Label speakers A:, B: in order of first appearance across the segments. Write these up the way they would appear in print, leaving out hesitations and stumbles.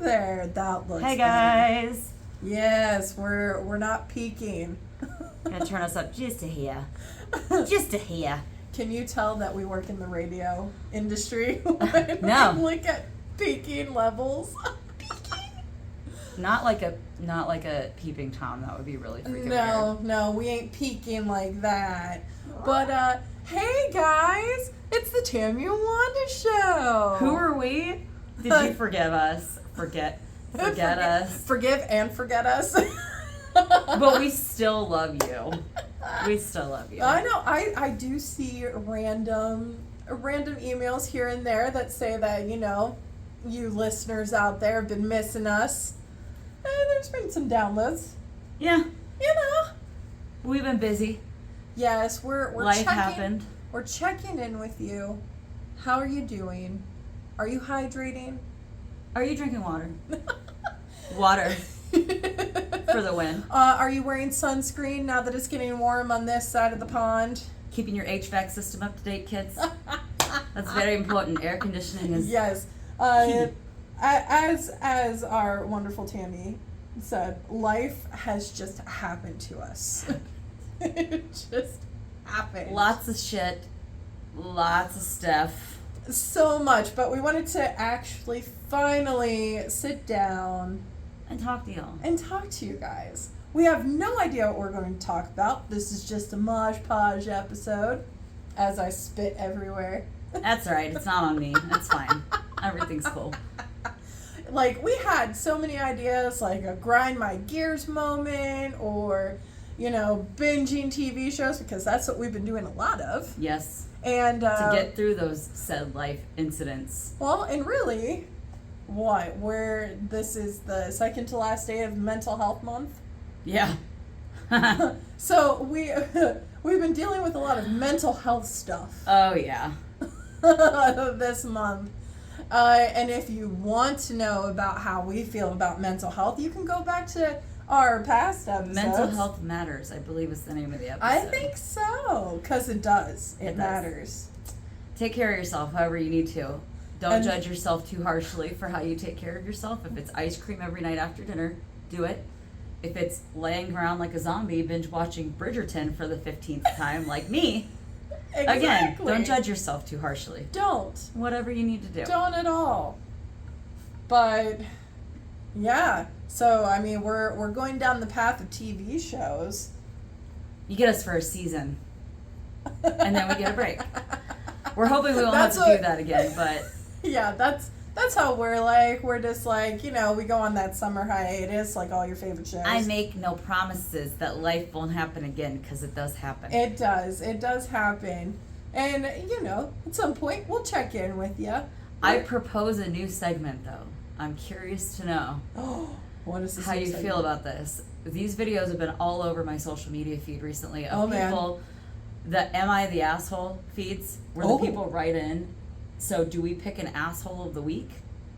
A: there. That looks
B: Hey
A: good.
B: guys.
A: Yes, we're not peaking.
B: Gonna turn us up just a hair. Just a hair.
A: Can you tell that we work in the radio industry?
B: No.
A: We look at peaking levels.
B: Not like a peeping Tom. That would be really freaking weird.
A: No, we ain't peaking like that. But hey guys, it's the Tammy and Wanda show.
B: Who are we? Did you forgive us? Forget us.
A: Forgive and forget us.
B: But we still love you. We still love you.
A: I know. I do see random emails here and there that say that, you listeners out there have been missing us. There's been some downloads.
B: Yeah.
A: We've
B: been busy.
A: Yes, we're
B: Life
A: checking,
B: happened.
A: We're checking in with you. How are you doing? Are you hydrating?
B: Are you drinking water? Water. For the win.
A: Are you wearing sunscreen now that it's getting warm on this side of the pond?
B: Keeping your HVAC system up to date, kids. That's very important. Air conditioning is
A: Yes. As our wonderful Tammy said, life has just happened to us. It just happened.
B: lots of shit, lots of stuff.
A: So much, but we wanted to actually finally sit down
B: And talk to y'all.
A: and talk to you guys. We have no idea what we're going to talk about. This is just a Mosh Podge episode, as I spit everywhere.
B: That's all right. It's not on me. That's fine. Everything's cool.
A: Like, we had so many ideas, like a grind my gears moment, or, binging TV shows, because that's what we've been doing a lot of.
B: Yes.
A: And,
B: To get through those said life incidents.
A: well, and really, this is the second to last day of Mental Health Month.
B: Yeah.
A: So we've been dealing with a lot of mental health stuff
B: Oh, yeah.
A: this month. And if you want to know about how we feel about mental health, you can go back to our past episodes.
B: Mental Health Matters, I believe is the name of the episode.
A: I think so, because it does. It
B: does.
A: matters.
B: Take care of yourself however you need to. Don't
A: And-
B: judge yourself too harshly for how you take care of yourself. If it's ice cream every night after dinner, do it. If it's laying around like a zombie, binge watching Bridgerton for the 15th time, like me, again, don't judge yourself too harshly.
A: Don't.
B: Whatever you need to do.
A: Don't at all. But yeah, so I mean, we're going down the path of TV shows.
B: You get us for a season, and then we get a break. We're hoping we won't have to do that again, but
A: Yeah, that's how we're like. We're just like, we go on that summer hiatus, like all your favorite shows.
B: I make no promises that life won't happen again, because it does happen.
A: It does happen, and at some point we'll check in with you.
B: I propose a new segment, though. I'm curious to know
A: What is this?
B: how
A: new
B: you
A: segment?
B: feel about this. These videos have been all over my social media feed recently of
A: Oh, man.
B: people, the Am I the Asshole feeds, where
A: Oh.
B: the people write in. So do we pick an asshole of the week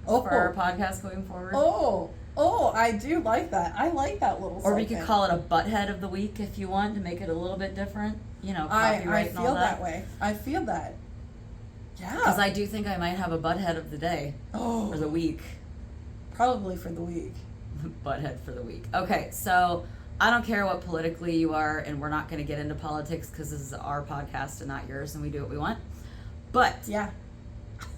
A: Oh.
B: for our podcast going forward?
A: Oh, I do like that. I like that little.
B: Or we
A: segment.
B: could call it a butthead of the week if you want to make it a little bit different. Copyright
A: I
B: and all
A: feel
B: that.
A: that way. I feel that. Yeah.
B: Because I do think I might have a butthead of the day or the week.
A: Probably for the week.
B: Butthead for the week. Okay, so I don't care what politically you are, and we're not going to get into politics because this is our podcast and not yours, and we do what we want. But
A: Yeah.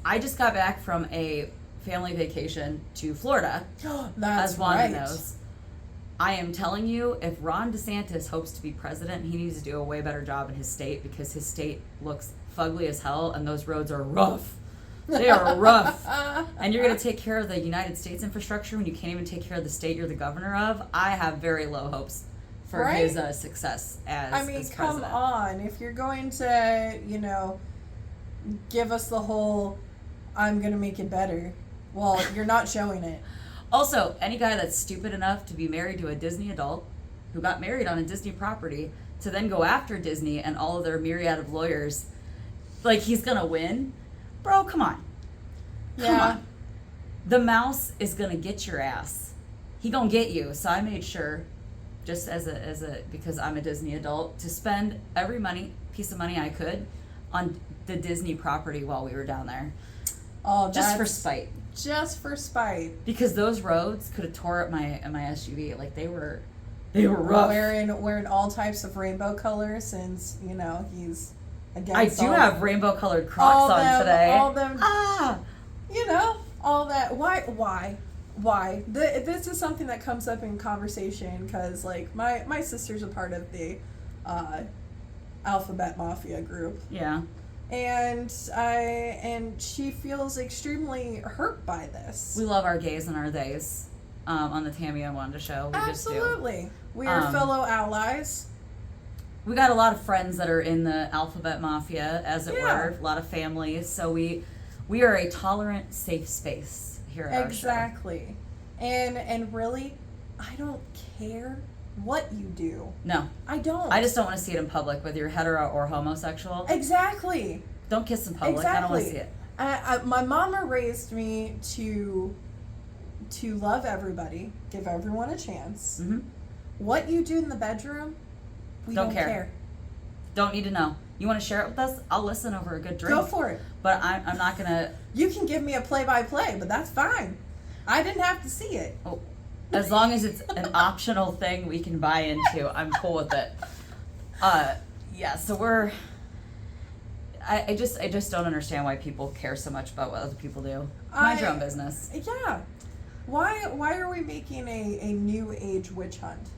B: I just got back from a family vacation to Florida,
A: That's
B: as Wanda
A: right.
B: knows. I am telling you, if Ron DeSantis hopes to be president, he needs to do a way better job in his state, because his state looks fugly as hell, and those roads are rough. They are rough. And you're going to take care of the United States infrastructure when you can't even take care of the state you're the governor of? I have very low hopes for
A: Right?
B: his success as
A: I mean,
B: as
A: come
B: president.
A: on. If you're going to, give us the whole, I'm going to make it better, well, you're not showing it.
B: Also, any guy that's stupid enough to be married to a Disney adult who got married on a Disney property to then go after Disney and all of their myriad of lawyers, like he's going to win? Bro, come on. Come
A: Yeah.
B: on. The mouse is going to get your ass. He going to get you. So I made sure, just because I'm a Disney adult, to spend every piece of money I could on the Disney property while we were down there.
A: Oh,
B: Just for
A: that's-
B: spite.
A: just for spite.
B: Because those roads could have tore up my SUV. Like they were rough.
A: Wearing all types of rainbow colors, since he's against.
B: I do have rainbow colored Crocs on today.
A: All them. All that. Why? This is something that comes up in conversation because, like, my sister's a part of the Alphabet Mafia group.
B: Yeah.
A: And she feels extremely hurt by this.
B: We love our gays and our theys on the Tammy and Wanda show. We
A: Absolutely.
B: Just do.
A: We are fellow allies.
B: We got a lot of friends that are in the Alphabet Mafia, as it
A: Yeah.
B: were, a lot of families. So we are a tolerant, safe space here at our show.
A: Exactly. And really, I don't care what you do.
B: No.
A: I don't.
B: I just don't want to see it in public, whether you're hetero or homosexual.
A: Exactly.
B: Don't kiss in public.
A: Exactly.
B: I don't want to see it.
A: My mama raised me to love everybody, give everyone a chance.
B: Mm-hmm.
A: What you do in the bedroom, we don't care.
B: Don't need to know. You want to share it with us? I'll listen over a good drink.
A: Go for it.
B: But I'm not going to...
A: You can give me a play-by-play, but that's fine. I didn't have to see it.
B: Oh, as long as it's an optional thing we can buy into, I'm cool with it. Yeah, so we're... I just don't understand why people care so much about what other people do. Mind your own business.
A: Yeah. Why are we making a new age witch hunt?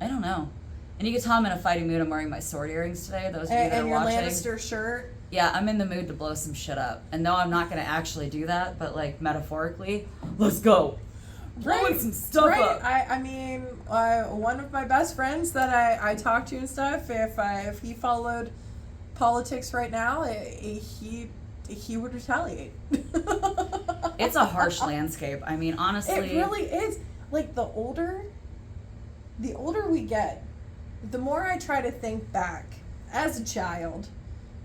B: I don't know. And you can tell I'm in a fighting mood. I'm wearing my sword earrings today. Those of you that
A: And
B: are
A: your
B: watching.
A: Lannister shirt.
B: Yeah, I'm in the mood to blow some shit up. And no, I'm not going to actually do that, but like metaphorically, let's go. Blowing some stuff up.
A: I mean, one of my best friends that I talk to and stuff, if he followed politics right now, he would retaliate.
B: It's a harsh landscape. I mean, honestly.
A: It really is. Like, the older we get, the more I try to think back as a child,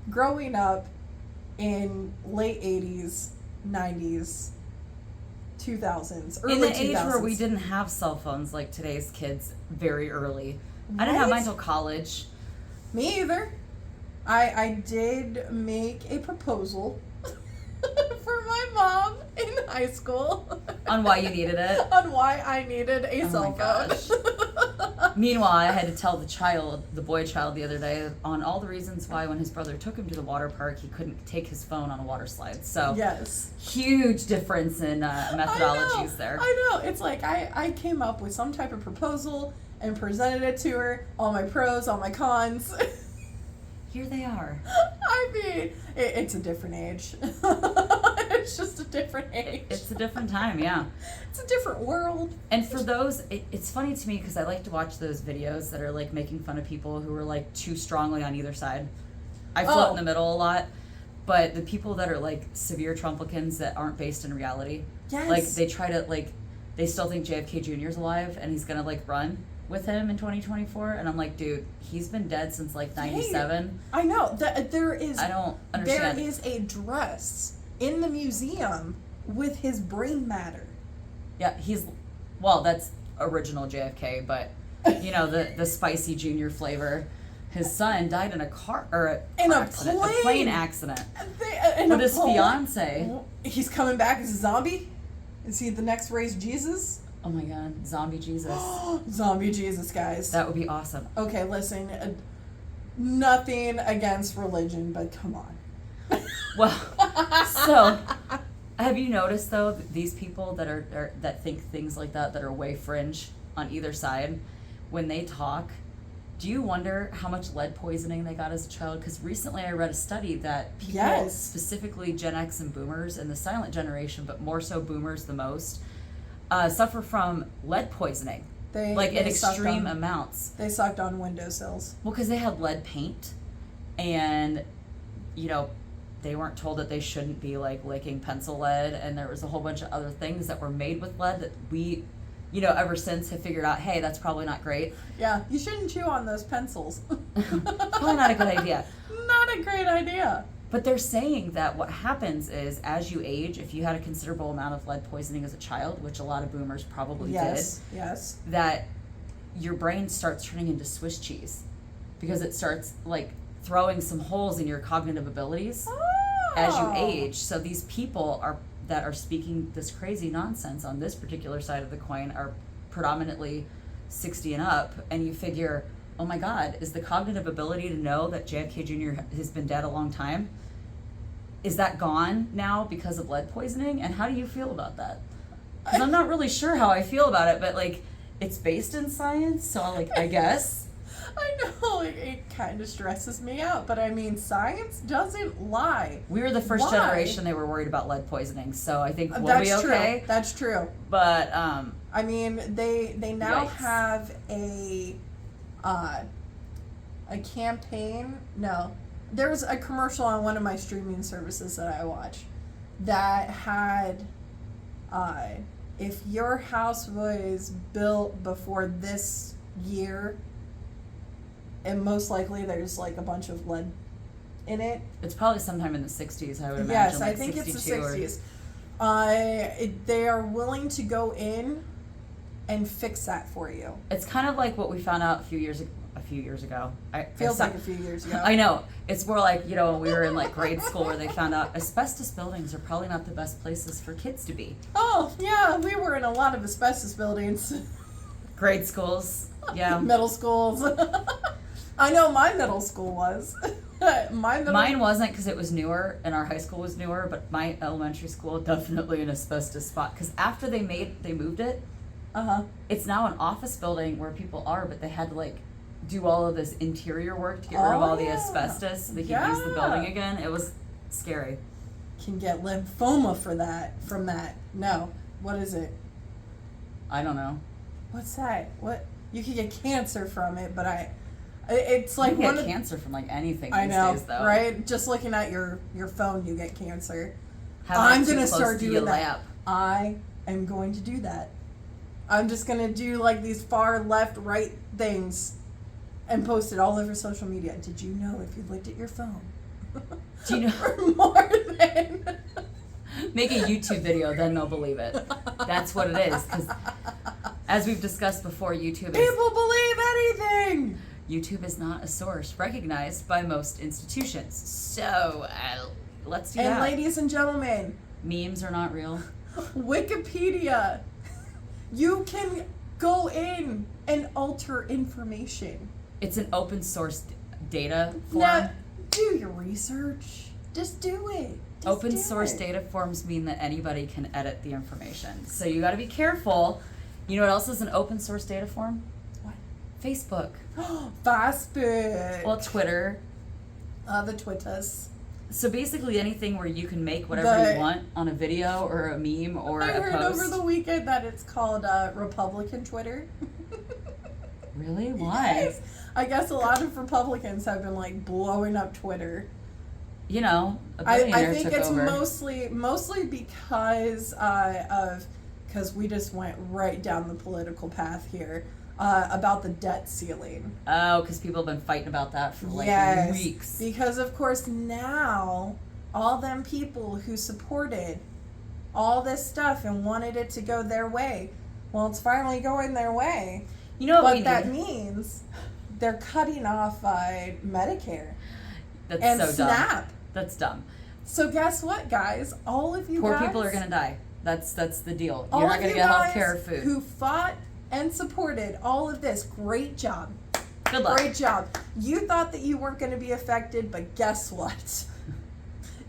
A: growing up in late 80s, 90s, 2000s, early 2000s.
B: In the age where we didn't have cell phones like today's kids very early. I didn't have mine until college.
A: Me either. I did make a proposal for my mom in high school.
B: On why you needed it?
A: On why I needed a cell phone.
B: Meanwhile, I had to tell the boy child the other day on all the reasons why when his brother took him to the water park, he couldn't take his phone on a water slide. So
A: yes.
B: Huge difference in methodologies there.
A: I know. It's like I came up with some type of proposal and presented it to her, all my pros, all my cons.
B: Here they are.
A: I mean, it's a different age. It's just a different age.
B: It's a different time, yeah.
A: It's a different world.
B: And for those, it's funny to me because I like to watch those videos that are like making fun of people who are like too strongly on either side. I float in the middle a lot, but the people that are like severe Trumplicans that aren't based in reality,
A: yes.
B: like they try to like, they still think JFK Jr. is alive and he's gonna like run with him in 2024, and I'm like, dude, he's been dead since like 97.
A: I know that there is.
B: I don't understand.
A: There is a dress in the museum with his brain matter.
B: Yeah, that's original JFK, but you know the spicy junior flavor. His son died in a plane accident. With his fiance.
A: He's coming back as a zombie. Is he the next raised Jesus?
B: Oh my God, zombie Jesus.
A: Zombie Jesus, guys.
B: That would be awesome.
A: Okay, listen, nothing against religion, but come on.
B: Well, so have you noticed though these people that think things like that are way fringe on either side, when they talk, do you wonder how much lead poisoning they got as a child? Because recently I read a study that people, specifically Gen X and Boomers and the silent generation, but more so Boomers the most, suffer from lead poisoning, in extreme amounts.
A: They sucked on windowsills.
B: Well, because they had lead paint, and they weren't told that they shouldn't be like licking pencil lead, and there was a whole bunch of other things that were made with lead that we, ever since have figured out, hey, that's probably not great.
A: Yeah, you shouldn't chew on those pencils.
B: Probably not a good idea.
A: Not a great idea.
B: But they're saying that what happens is, as you age, if you had a considerable amount of lead poisoning as a child, which a lot of Boomers probably did, that your brain starts turning into Swiss cheese because it starts like throwing some holes in your cognitive abilities as you age. So these people that are speaking this crazy nonsense on this particular side of the coin are predominantly 60 and up, and you figure, oh my God, is the cognitive ability to know that JFK Jr. has been dead a long time, is that gone now because of lead poisoning? And how do you feel about that? Because I'm not really sure how I feel about it, but like, it's based in science, so I guess.
A: I know, it kind of stresses me out, but I mean, science doesn't lie.
B: We were the first
A: Why?
B: generation they were worried about lead poisoning, so I think we'll
A: That's
B: be okay.
A: true. That's true.
B: But
A: I mean, they now
B: Yikes.
A: have a campaign. No, there was a commercial on one of my streaming services that I watch that had if your house was built before this year, and most likely there's like a bunch of lead in it.
B: it's probably sometime in the 60s, I would imagine.
A: Yes,
B: like
A: I think it's the
B: 62 or-
A: 60s. They are willing to go in and fix that for you.
B: It's kind of like what we found out a few years ago.
A: Feels like a few years ago.
B: I know. It's more like, when we were in like grade school where they found out asbestos buildings are probably not the best places for kids to be.
A: Oh, yeah, we were in a lot of asbestos buildings.
B: Grade schools, yeah.
A: Middle schools. I know my middle school was.
B: Mine wasn't because it was newer and our high school was newer, but my elementary school definitely an asbestos spot because after they moved it, it's now an office building where people are, but they had to like do all of this interior work to get rid of all the asbestos so they could use the building again. It was scary.
A: Can get lymphoma from that. No. What is it?
B: I don't know.
A: What's that? What? You can get cancer from it, but it's like
B: You can
A: one
B: get
A: of
B: cancer from like anything
A: I
B: these
A: know,
B: days though.
A: right? Just looking at your phone, you get cancer.
B: Have
A: I'm
B: it too
A: gonna
B: close
A: start
B: to
A: doing
B: your
A: that.
B: lap.
A: I am going to do that. I'm just gonna do like these far left, right things, and post it all over social media. Did you know if you looked at your phone?
B: Do you know?
A: For more than
B: Make a YouTube video, then they'll believe it. That's what it is. Because as we've discussed before, YouTube
A: believe anything.
B: is not a source recognized by most institutions. So let's do
A: And
B: that.
A: ladies and gentlemen,
B: Memes are not real.
A: Wikipedia. You can go in and alter information.
B: It's an open source data form.
A: Now, do your research. Just do it. Just
B: Open
A: do
B: source
A: it.
B: data forms mean that anybody can edit the information. So you got to be careful. You know what else is an open source data form?
A: What?
B: Facebook.
A: Facebook.
B: Well, Twitter.
A: The Twitters.
B: So basically anything where you can make whatever you want on a video or a meme or
A: I
B: a
A: heard
B: post.
A: over the weekend that it's called Republican Twitter.
B: Really? Why?
A: Yes. I guess a lot of Republicans have been like blowing up Twitter.
B: You know, a
A: I
B: billionaire
A: think
B: took
A: it's
B: over.
A: mostly because because we just went right down the political path here about the debt ceiling.
B: Oh, because people have been fighting about that for like
A: Yes,
B: weeks.
A: because of course now all them people who supported all this stuff and wanted it to go their way, well, it's finally going their way.
B: You know what
A: But
B: we
A: that
B: need?
A: means they're cutting off Medicare
B: That's
A: and
B: so dumb.
A: SNAP.
B: That's dumb.
A: So guess what, guys? All of you
B: Poor
A: guys,
B: people are gonna die. That's the deal.
A: all
B: You're not
A: of
B: gonna
A: you
B: get health
A: guys
B: care or food.
A: who fought and supported all of this, great job.
B: Good luck.
A: Great job. You thought that you weren't going to be affected, but guess what?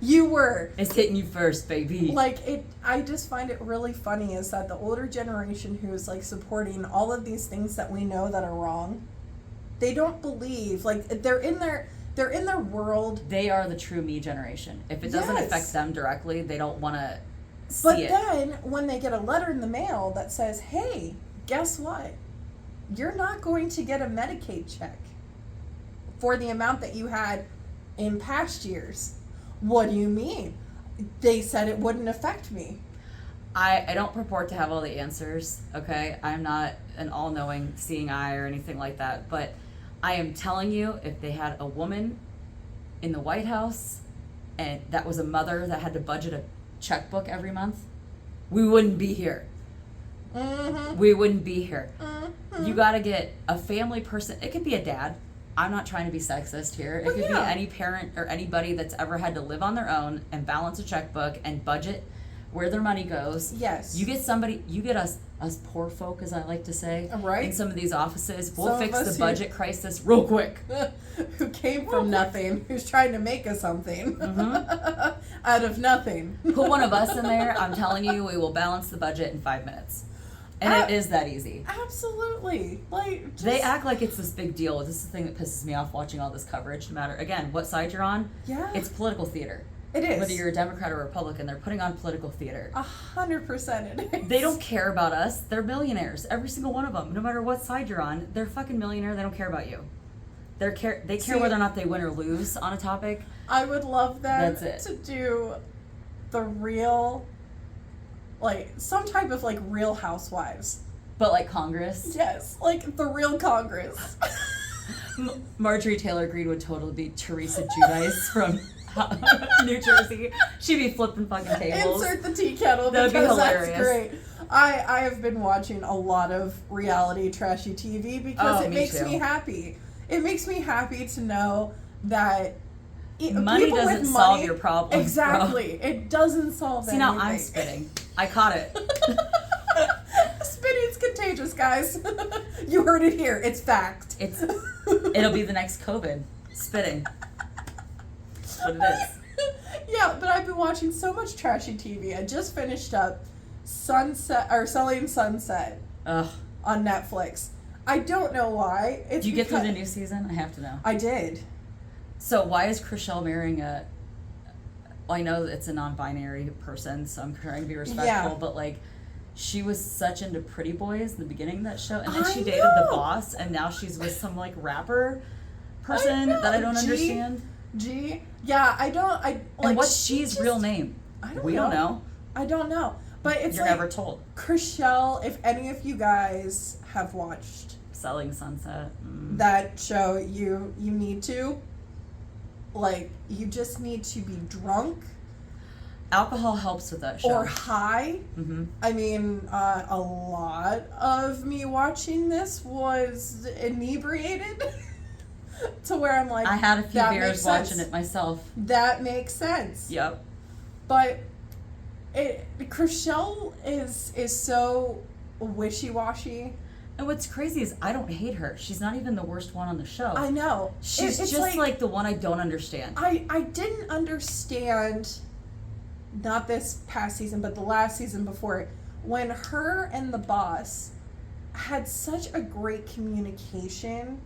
A: You were.
B: It's hitting you first, baby.
A: Like, I just find it really funny is that the older generation who is like supporting all of these things that we know that are wrong, they don't believe, like they're in their world.
B: They are the true me generation. If it doesn't
A: Yes.
B: affect them directly, they don't want to see
A: But
B: it.
A: then when they get a letter in the mail that says, "Hey, guess what? You're not going to get a Medicaid check for the amount that you had in past years." What do you mean? They said it wouldn't affect me.
B: I don't purport to have all the answers, okay? I'm not an all-knowing seeing eye or anything like that, but I am telling you, if they had a woman in the White House and that was a mother that had to budget a checkbook every month, we wouldn't be here.
A: Mm-hmm.
B: We wouldn't be here.
A: Mm-hmm.
B: You got to get a family person. It could be a dad. I'm not trying to be sexist here. It
A: Well,
B: could
A: yeah.
B: be any parent or anybody that's ever had to live on their own and balance a checkbook and budget where their money goes.
A: Yes.
B: You get us poor folk, as I like to say,
A: Right.
B: in some of these offices. We'll
A: Some of
B: fix
A: us
B: the budget crisis real quick.
A: Who came from nothing, who's trying to make us something out of nothing.
B: Put one of us in there, I'm telling you, we will balance the budget in 5 minutes. And it is that easy.
A: Absolutely. Like, just,
B: They act like it's this big deal. This is the thing that pisses me off watching all this coverage, no matter, again, what side you're on.
A: Yeah.
B: It's political theater.
A: It is.
B: Whether you're a Democrat or Republican, they're putting on political theater.
A: 100% it is.
B: They don't care about us. They're millionaires. Every single one of them. No matter what side you're on, they're fucking millionaire. They don't care about you. They care
A: See,
B: whether or not they win or lose on a topic.
A: I would love them
B: That's it.
A: to do the real, like, some type of, like, Real Housewives.
B: But like Congress,
A: Yes, like the real Congress.
B: Marjorie Taylor Greene would totally be Teresa Giudice from New Jersey. She'd be flipping fucking tables.
A: Insert the tea kettle
B: That'd be
A: because that's
B: hilarious.
A: great. I have been watching a lot of reality trashy TV because it
B: me
A: makes
B: too.
A: me happy. It makes me happy to know that
B: Money
A: people
B: doesn't
A: with
B: solve
A: money,
B: your problems.
A: Exactly.
B: Bro.
A: It doesn't solve
B: See,
A: anything.
B: now I'm spitting. I caught it.
A: Spitting's contagious, guys. You heard it here. It's fact.
B: It'll be the next COVID. Spitting. That's what it is.
A: Yeah, but I've been watching so much trashy TV. I just finished up Selling Sunset
B: Ugh.
A: on Netflix. I don't know why. It's
B: Did you get through the
A: because-
B: new season? I have to know.
A: I did.
B: So why is Chriselle marrying a... Well, I know that it's a non-binary person, so I'm trying to be respectful,
A: Yeah.
B: but like, she was such into Pretty Boys in the beginning of that show, and then
A: I
B: she dated
A: know.
B: the boss, and now she's with some like rapper person that I don't
A: G?
B: understand.
A: Yeah, I don't. I like.
B: And what's
A: she
B: G's
A: just-
B: real name?
A: I don't
B: We
A: know.
B: don't know.
A: I don't know. But it's
B: You're
A: like
B: never told.
A: Chriselle. If any of you guys have watched
B: Selling Sunset.
A: that show, you need to. Like, you just need to be drunk
B: Alcohol helps with that show.
A: or high.
B: Mm-hmm.
A: I mean, a lot of me watching this was inebriated to where I'm like,
B: I had a few
A: that
B: beers
A: makes sense.
B: watching it myself.
A: That makes sense.
B: Yep.
A: But Chriselle is so wishy-washy.
B: And what's crazy is I don't hate her. She's not even the worst one on the show.
A: I know.
B: She's
A: It's
B: just like the one I don't understand.
A: I didn't understand, not this past season, but the last season before it, when her and the boss had such a great communication.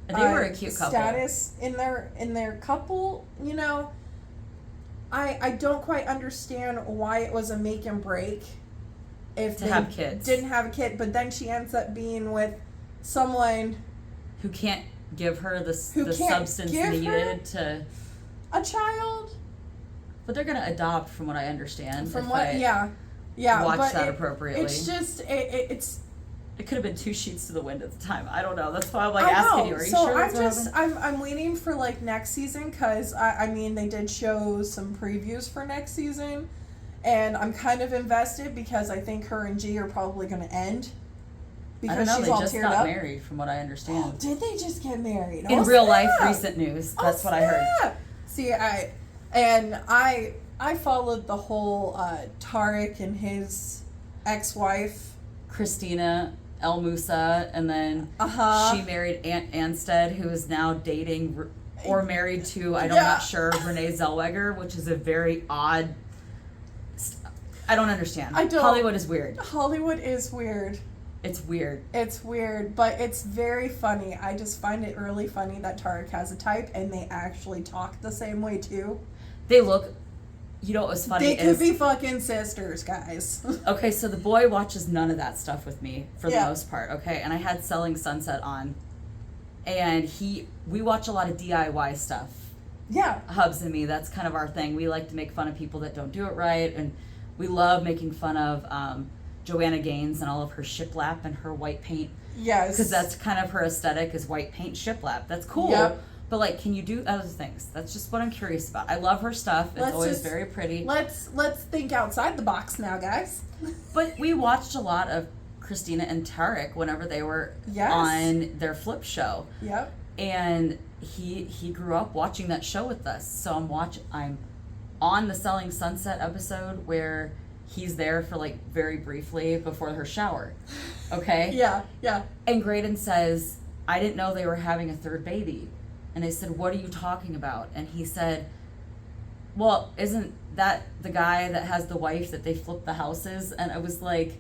B: And they were a cute couple.
A: Status in their couple, you know. I don't quite understand why it was a make and break if
B: To
A: they
B: have kids.
A: didn't have a kid, but then she ends up being with someone,
B: Who can't give her the
A: Who can't
B: substance
A: give her-
B: needed to...
A: a child.
B: But they're going to adopt, from what I understand.
A: From
B: if
A: what?
B: I
A: Yeah.
B: watch
A: But
B: that appropriately.
A: it's just it's.
B: It could have been 2 sheets to the wind at the time. I don't know. That's why I'm like
A: I
B: asking
A: know.
B: you. Are you
A: So
B: sure that's what happened?
A: I'm waiting for like next season because I mean they did show some previews for next season, and I'm kind of invested because I think her and G are probably going to end.
B: I
A: Because
B: don't know.
A: she's
B: They
A: all
B: just
A: teared
B: got
A: up.
B: married, from what I
A: Oh,
B: understand.
A: did they just get married?
B: In
A: Oh,
B: real life,
A: snap.
B: recent news.
A: Oh,
B: That's what I heard.
A: snap. See, I followed the whole Tarek and his ex-wife.
B: Christina El Musa, and then
A: Uh-huh.
B: she married Aunt Anstead, who is now dating or married to, I'm
A: Yeah.
B: not sure, Renee Zellweger, which is a very odd... I don't understand.
A: I don't-
B: Hollywood is weird.
A: Hollywood is weird.
B: It's weird.
A: It's weird, but it's very funny. I just find it really funny that Tarek has a type and they actually talk the same way too.
B: They look... You know what was funny
A: They could
B: is...
A: be fucking sisters, guys.
B: Okay, so the boy watches none of that stuff with me for the
A: Yeah.
B: most part, okay? And I had Selling Sunset on, and we watch a lot of DIY stuff.
A: Yeah.
B: Hubs and me, that's kind of our thing. We like to make fun of people that don't do it right, and we love making fun of Joanna Gaines and all of her shiplap and her white paint,
A: Yes.
B: because that's kind of her aesthetic is white paint shiplap. That's cool.
A: Yep.
B: But like, can you do other things? That's just what I'm curious about. I love her stuff. It's
A: Let's
B: always
A: just-
B: very pretty.
A: Let's think outside the box now, guys.
B: But we watched a lot of Christina and Tarek whenever they were
A: Yes.
B: on their flip show,
A: Yep.
B: and he grew up watching that show with us. So I'm on the Selling Sunset episode where he's there for like very briefly before her shower. Okay?
A: Yeah, yeah.
B: And Graydon says, I didn't know they were having a third baby. And they said, what are you talking about? And he said, well, isn't that the guy that has the wife that they flipped the houses? And I was like,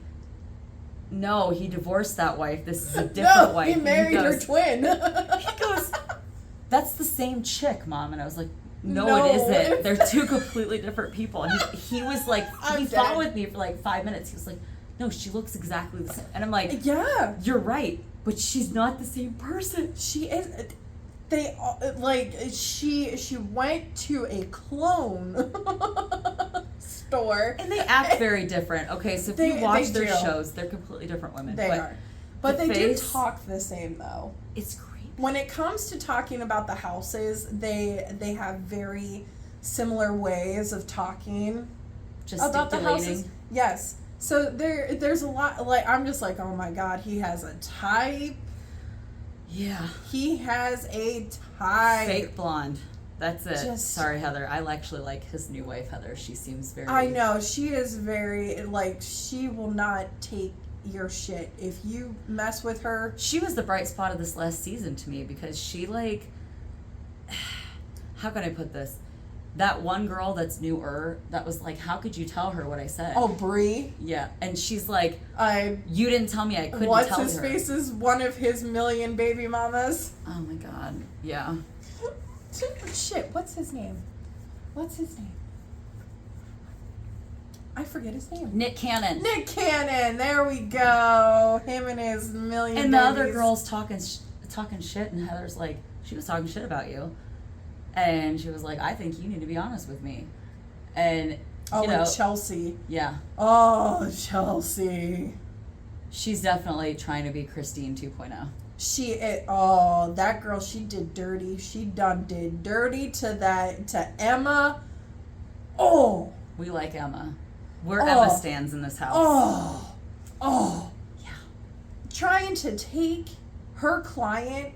B: no, he divorced that wife. This is a different wife.
A: He married her twin.
B: He goes, that's the same chick, Mom. And I was like, no,
A: No,
B: it isn't.
A: it's-
B: They're two completely different people. And he was like,
A: I'm
B: he fought
A: dead.
B: with me for like 5 minutes. He was like, no, she looks exactly the same. And I'm like,
A: Yeah.
B: you're right, but she's not the same person.
A: She is. They like she went to a clone store.
B: And they act very different. Okay, so if
A: They-
B: you watch
A: they
B: their
A: do.
B: shows, they're completely different women.
A: They
B: but
A: are, but
B: the
A: they
B: face-
A: do talk the same though.
B: It's creepy.
A: When it comes to talking about the houses, they have very similar ways of talking about the houses. Yes. So there's a lot, like, I'm just like, oh my God, he has a type.
B: Yeah.
A: He has a type.
B: Fake blonde. That's it.
A: Just-
B: Sorry, Heather. I actually like his new wife, Heather. She seems very...
A: I know, she is very, like, she will not take your shit. If you mess with her,
B: She was the bright spot of this last season to me because she, like... How can I put this? That one girl that's newer, that was like, how could you tell her what I said?
A: oh, Bree,
B: Yeah. And she's like,
A: I,
B: you didn't tell me I couldn't
A: what's
B: tell
A: his
B: her.
A: face is one of his million baby mamas.
B: Oh my God. Yeah.
A: Shit, what's his name? What's his name? I forget his name.
B: Nick Cannon.
A: Nick Cannon. There we go. Him and his million.
B: And the other
A: babies.
B: girl's talking shit, and Heather's like, she was talking shit about you, and she was like, I think you need to be honest with me, and
A: Oh,
B: you know,
A: and Chelsea.
B: yeah,
A: Oh, Chelsea.
B: she's definitely trying to be Christine 2.0.
A: That girl, she did dirty. She did dirty to Emma. Oh,
B: We like Emma. We're
A: Oh.
B: Emma stands in this house.
A: oh.
B: Yeah.
A: Trying to take her client,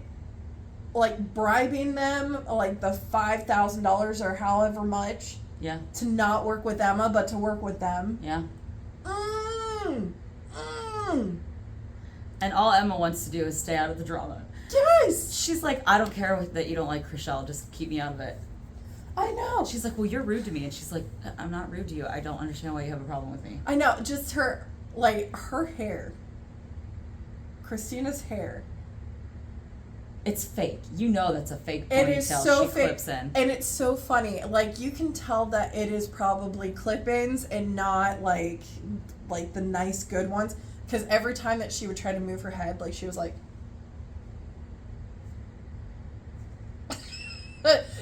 A: like bribing them, like the $5,000 or however much,
B: Yeah.
A: to not work with Emma, but to work with them.
B: Yeah.
A: Mm.
B: And all Emma wants to do is stay out of the drama.
A: Yes,
B: She's like, I don't care that you don't like Chriselle. Just keep me out of it.
A: I know.
B: She's like, well, you're rude to me. And she's like, I'm not rude to you. I don't understand why you have a problem with me.
A: I know. Just her, like her hair. Christina's hair.
B: It's fake. You know that's a fake
A: It
B: ponytail
A: is so
B: she
A: fake,
B: clips in.
A: and it's so funny. Like you can tell that it is probably clip-ins and not like the nice good ones. Because every time that she would try to move her head, like she was like,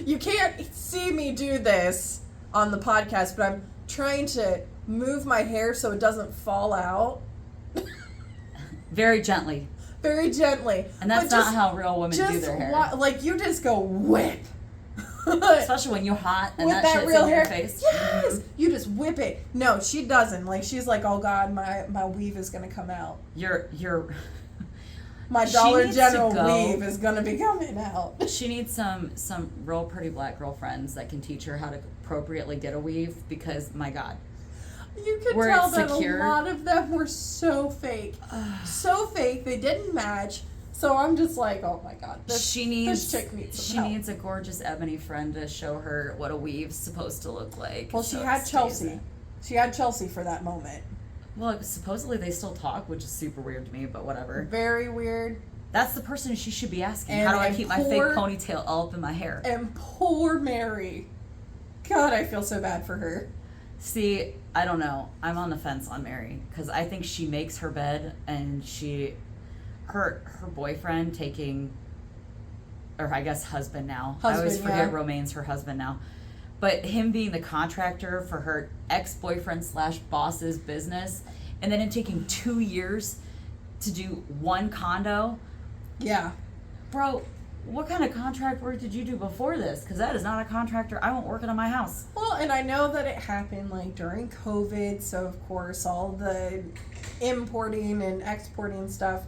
A: you can't see me do this on the podcast, but I'm trying to move my hair so it doesn't fall out
B: Very gently.
A: very gently.
B: And that's
A: But
B: not how real women do
A: just
B: their hair.
A: like you just go whip.
B: Especially when you're hot and
A: with
B: that,
A: that
B: shit's
A: real
B: in
A: hair.
B: your face.
A: Yes,
B: Mhm.
A: you just whip it. No, she doesn't. Like she's like, oh God, my weave is gonna come out.
B: You're
A: My
B: She
A: Dollar
B: needs to
A: General
B: go-
A: weave is gonna be coming out.
B: She needs some real pretty black girlfriends that can teach her how to appropriately get a weave because my God.
A: You could
B: Where
A: tell
B: it's
A: that
B: secure.
A: a lot of them were so fake, so fake. They didn't match. So I'm just like, oh my God, this chick needs some help.
B: needs a gorgeous ebony friend to show her what a weave's supposed to look like.
A: Well, she
B: so
A: had
B: it stays
A: Chelsea.
B: in.
A: She had Chelsea for that moment.
B: Well, supposedly they still talk, which is super weird to me, but whatever.
A: Very weird.
B: That's the person she should be asking.
A: And-
B: How do I
A: and
B: keep my fake
A: poor-
B: ponytail all up in my hair?
A: And poor Mary. God, I feel so bad for her.
B: See, I don't know. I'm on the fence on Mary because I think she makes her bed and her boyfriend or I guess husband now. I always
A: Husband,
B: forget
A: yeah.
B: Romaine's her husband now. But him being the contractor for her ex-boyfriend / boss's business, and then him taking 2 years to do one condo.
A: Yeah.
B: Bro, what kind of contract work did you do before this? Because that is not a contractor I want working on my house.
A: Well, and I know that it happened like during COVID, so of course all the importing and exporting stuff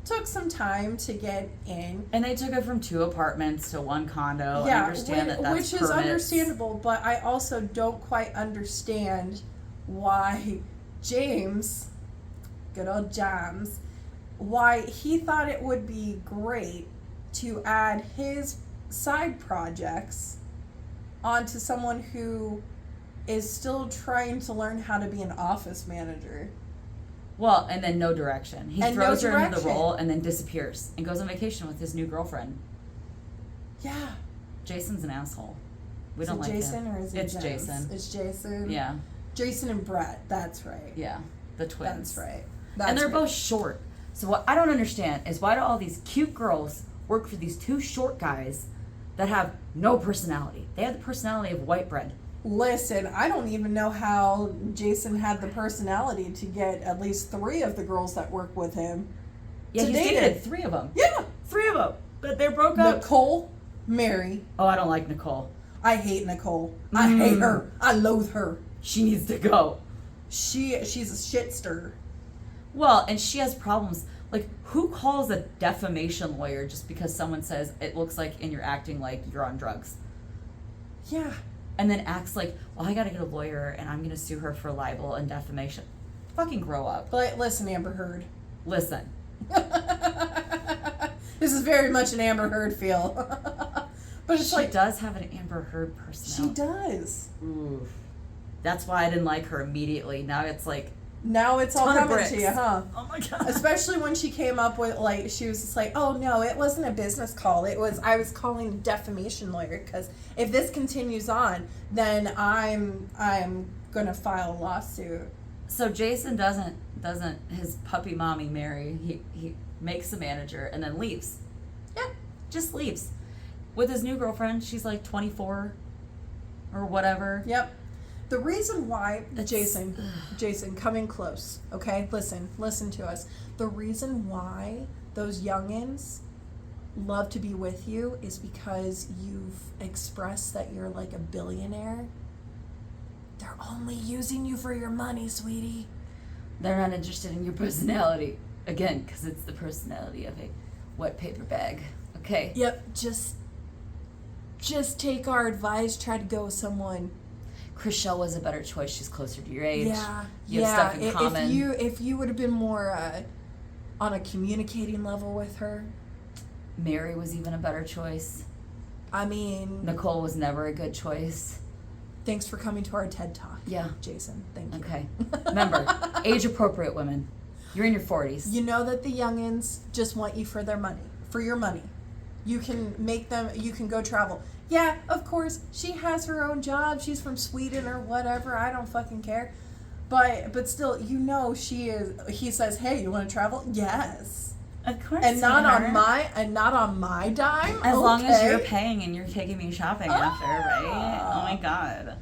A: took some time to get in.
B: And they took it from 2 apartments to 1 condo. I
A: Yeah,
B: understand that's
A: which is
B: permits.
A: understandable, but I also don't quite understand why James, good old James, why he thought it would be great to add his side projects onto someone who is still trying to learn how to be an office manager.
B: Well, and then no direction. He
A: And
B: throws
A: no
B: her into the
A: direction.
B: role and then disappears and goes on vacation with his new girlfriend.
A: Yeah.
B: Jason's an asshole. We
A: Is
B: don't
A: it
B: like
A: Jason
B: him.
A: or is it
B: It's
A: James?
B: Jason.
A: It's Jason.
B: Yeah,
A: Jason and Brett. That's right.
B: yeah, the twins.
A: That's right.
B: And they're
A: right.
B: both short. So what I don't understand is why do all these cute girls work for these 2 short guys that have no personality? They have the personality of white bread.
A: Listen, I don't even know how Jason had the personality to get at least 3 of the girls that work with him.
B: Yeah,
A: to
B: he's
A: date
B: dated
A: it.
B: 3 of them.
A: Yeah.
B: 3 of them. But they broke up.
A: Nicole, Mary.
B: Oh, I don't like Nicole.
A: I hate Nicole. I hate her. I loathe her.
B: She needs to go.
A: She's a shit stirrer.
B: Well, and she has problems. Like, who calls a defamation lawyer just because someone says it looks like and you're acting like you're on drugs?
A: Yeah.
B: And then acts like, well, I gotta get a lawyer and I'm gonna sue her for libel and defamation. Fucking grow up.
A: But listen, Amber Heard.
B: Listen.
A: This is very much an Amber Heard feel. But it's
B: She
A: like,
B: does have an Amber Heard
A: she
B: personality.
A: does.
B: Oof. That's why I didn't like her immediately. Now it's like,
A: Now it's all
B: ton of
A: coming
B: bricks.
A: to you, huh?
B: Oh my god.
A: Especially when she came up with, like, she was just like, oh no, it wasn't a business call. I was calling a defamation lawyer because if this continues on, then I'm gonna file a lawsuit.
B: So Jason doesn't his puppy mommy Mary, he makes the manager and then leaves.
A: Yeah.
B: Just leaves. With his new girlfriend, she's like 24 or whatever.
A: Yep. The reason why,
B: It's-
A: Jason, come in close, okay? Listen to us. The reason why those youngins love to be with you is because you've expressed that you're like a billionaire. They're only using you for your money, sweetie.
B: They're not interested in your personality. Again, because it's the personality of a wet paper bag. Okay.
A: Yep, just take our advice, try to go with someone.
B: Chriselle was a better choice. She's closer to your age.
A: Yeah,
B: You have stuff in common.
A: If you would have been more on a communicating level with her,
B: Mary was even a better choice.
A: I mean,
B: Nicole was never a good choice.
A: thanks for coming to our TED Talk.
B: Yeah.
A: Jason, thank you.
B: Okay. Remember, age appropriate women. You're in your 40s.
A: You know that the youngins just want you for their money, for your money. You can make them, you can go travel. Yeah, of course, she has her own job. She's from Sweden or whatever. I don't fucking care. But still, you know she is. He says, "Hey, you want to travel?" Yes.
B: Of course.
A: And not
B: sweetheart.
A: on my dime.
B: As long as
A: okay?
B: you're paying and you're taking me shopping after, right? Oh my god.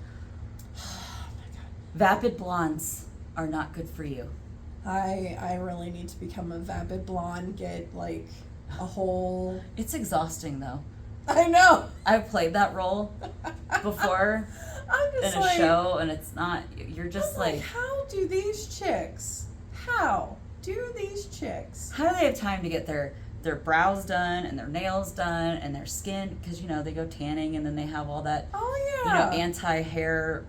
B: Vapid blondes are not good for you.
A: I really need to become a vapid blonde. Get like a whole.
B: It's exhausting though.
A: I know.
B: I've played that role before
A: I'm
B: in
A: just
B: a
A: like,
B: show, and it's not. You're just
A: I'm
B: like,
A: how do these chicks? How do these chicks?
B: how do they have time to get their brows done and their nails done and their skin? Because you know they go tanning and then they have all that
A: Oh
B: you know
A: yeah.
B: anti-hair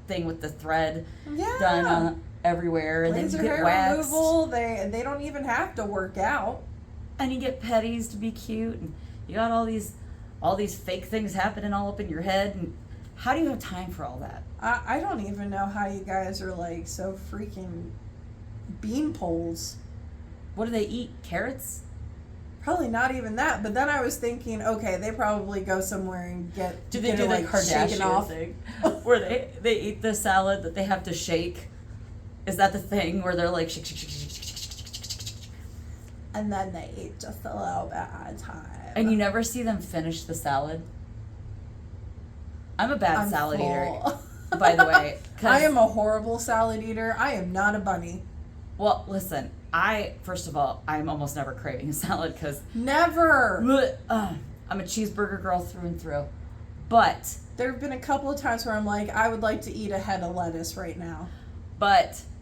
B: thing with the thread
A: Yeah.
B: done on everywhere, and
A: Laser
B: then you get
A: hair
B: waxed.
A: removal. They don't even have to work out.
B: And you get petties to be cute, and you got all these fake things happening all up in your head, and how do you have time for all that?
A: I don't even know how you guys are like so freaking bean poles.
B: What do they eat? Carrots?
A: Probably not even that. But then I was thinking, okay, they probably go somewhere and get
B: Do they
A: get
B: do
A: it,
B: the
A: like shaken
B: Kardashian
A: off.
B: thing where they eat the salad that they have to shake? Is that the thing where they're like shake, shake, shake, shake, shake, shake, shake, shake, shake, shake?
A: And then they eat just a little bit at a time.
B: And you never see them finish the salad? I'm a bad
A: I'm
B: salad
A: full.
B: eater, by the way. 'cause-
A: I am a horrible salad eater. I am not a bunny.
B: Well, listen, first of all, I'm almost never craving a salad because
A: Never.
B: I'm a cheeseburger girl through and through. But
A: There have been a couple of times where I'm like, I would like to eat a head of lettuce right now.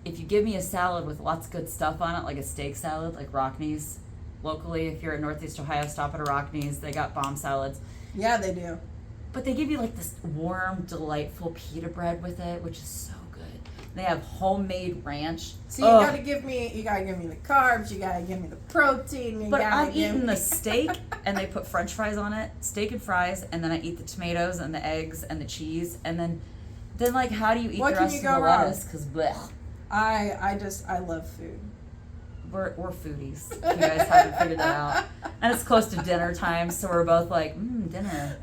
B: if you give me a salad with lots of good stuff on it, like a steak salad, like Rockney's, locally. If you're in Northeast Ohio, stop at Arachne's. They got bomb salads.
A: Yeah, they do.
B: But they give you like this warm, delightful pita bread with it, which is so good. They have homemade ranch.
A: So you gotta give me the carbs, you gotta give me the protein,
B: But
A: gotta
B: I'm
A: give
B: eating
A: me...
B: the steak, and they put French fries on it, steak and fries, and then I eat the tomatoes and the eggs and the cheese, and then like how do you eat
A: What
B: the
A: can
B: rest
A: you
B: of
A: go
B: the
A: wrong?
B: lettuce? Because blech.
A: I love food.
B: We're foodies. If you guys haven't figured that out. And it's close to dinner time, so we're both like, dinner.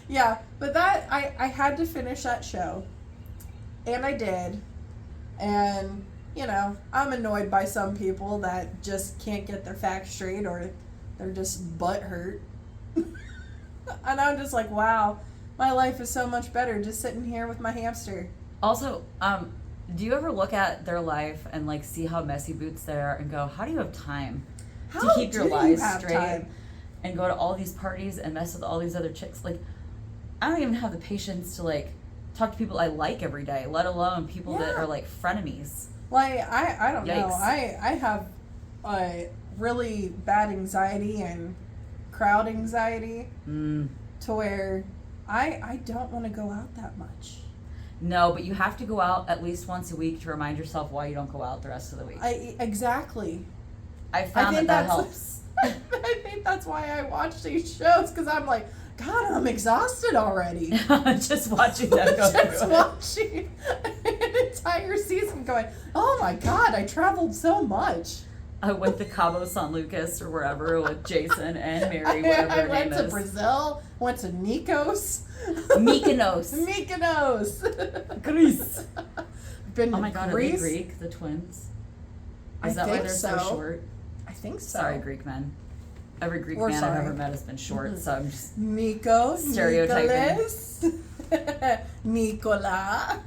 A: Yeah, but that I had to finish that show, and I did, and you know I'm annoyed by some people that just can't get their facts straight or they're just butthurt, and I'm just like, wow, my life is so much better just sitting here with my hamster.
B: Also, do you ever look at their life and like see how messy boots they are and go, how do you have time to
A: How
B: keep your
A: do you
B: lives
A: have
B: straight
A: time?
B: and go to all these parties and mess with all these other chicks? Like, I don't even have the patience to like talk to people I like every day, let alone people that
A: Yeah.
B: are like frenemies.
A: Like I don't know.
B: Yikes.
A: I have really bad anxiety and crowd anxiety to where I don't want to go out that much.
B: No, but you have to go out at least once a week to remind yourself why you don't go out the rest of the week.
A: Exactly.
B: I found that
A: that's-
B: helps.
A: I think that's why I watch these shows, because I'm like, God, I'm exhausted already.
B: Just watching them go
A: Just
B: through it.
A: watching an entire season going, oh my God, I traveled so much.
B: I went to Cabo San Lucas or wherever with Jason and Mary, whatever
A: I
B: her
A: went
B: name
A: to
B: is.
A: Brazil, went to Nikos.
B: Mykonos.
A: Mykonos.
B: Greece.
A: Been to
B: Oh my God,
A: Greece.
B: are they Greek, the twins?
A: I
B: Is that why
A: think
B: they're so
A: so.
B: short?
A: I think so.
B: Sorry, Greek men. Every Greek
A: We're
B: man I've
A: sorry.
B: ever met has been short, so I'm just
A: Nico,
B: Stereotyping.
A: Nicholas, Nicola.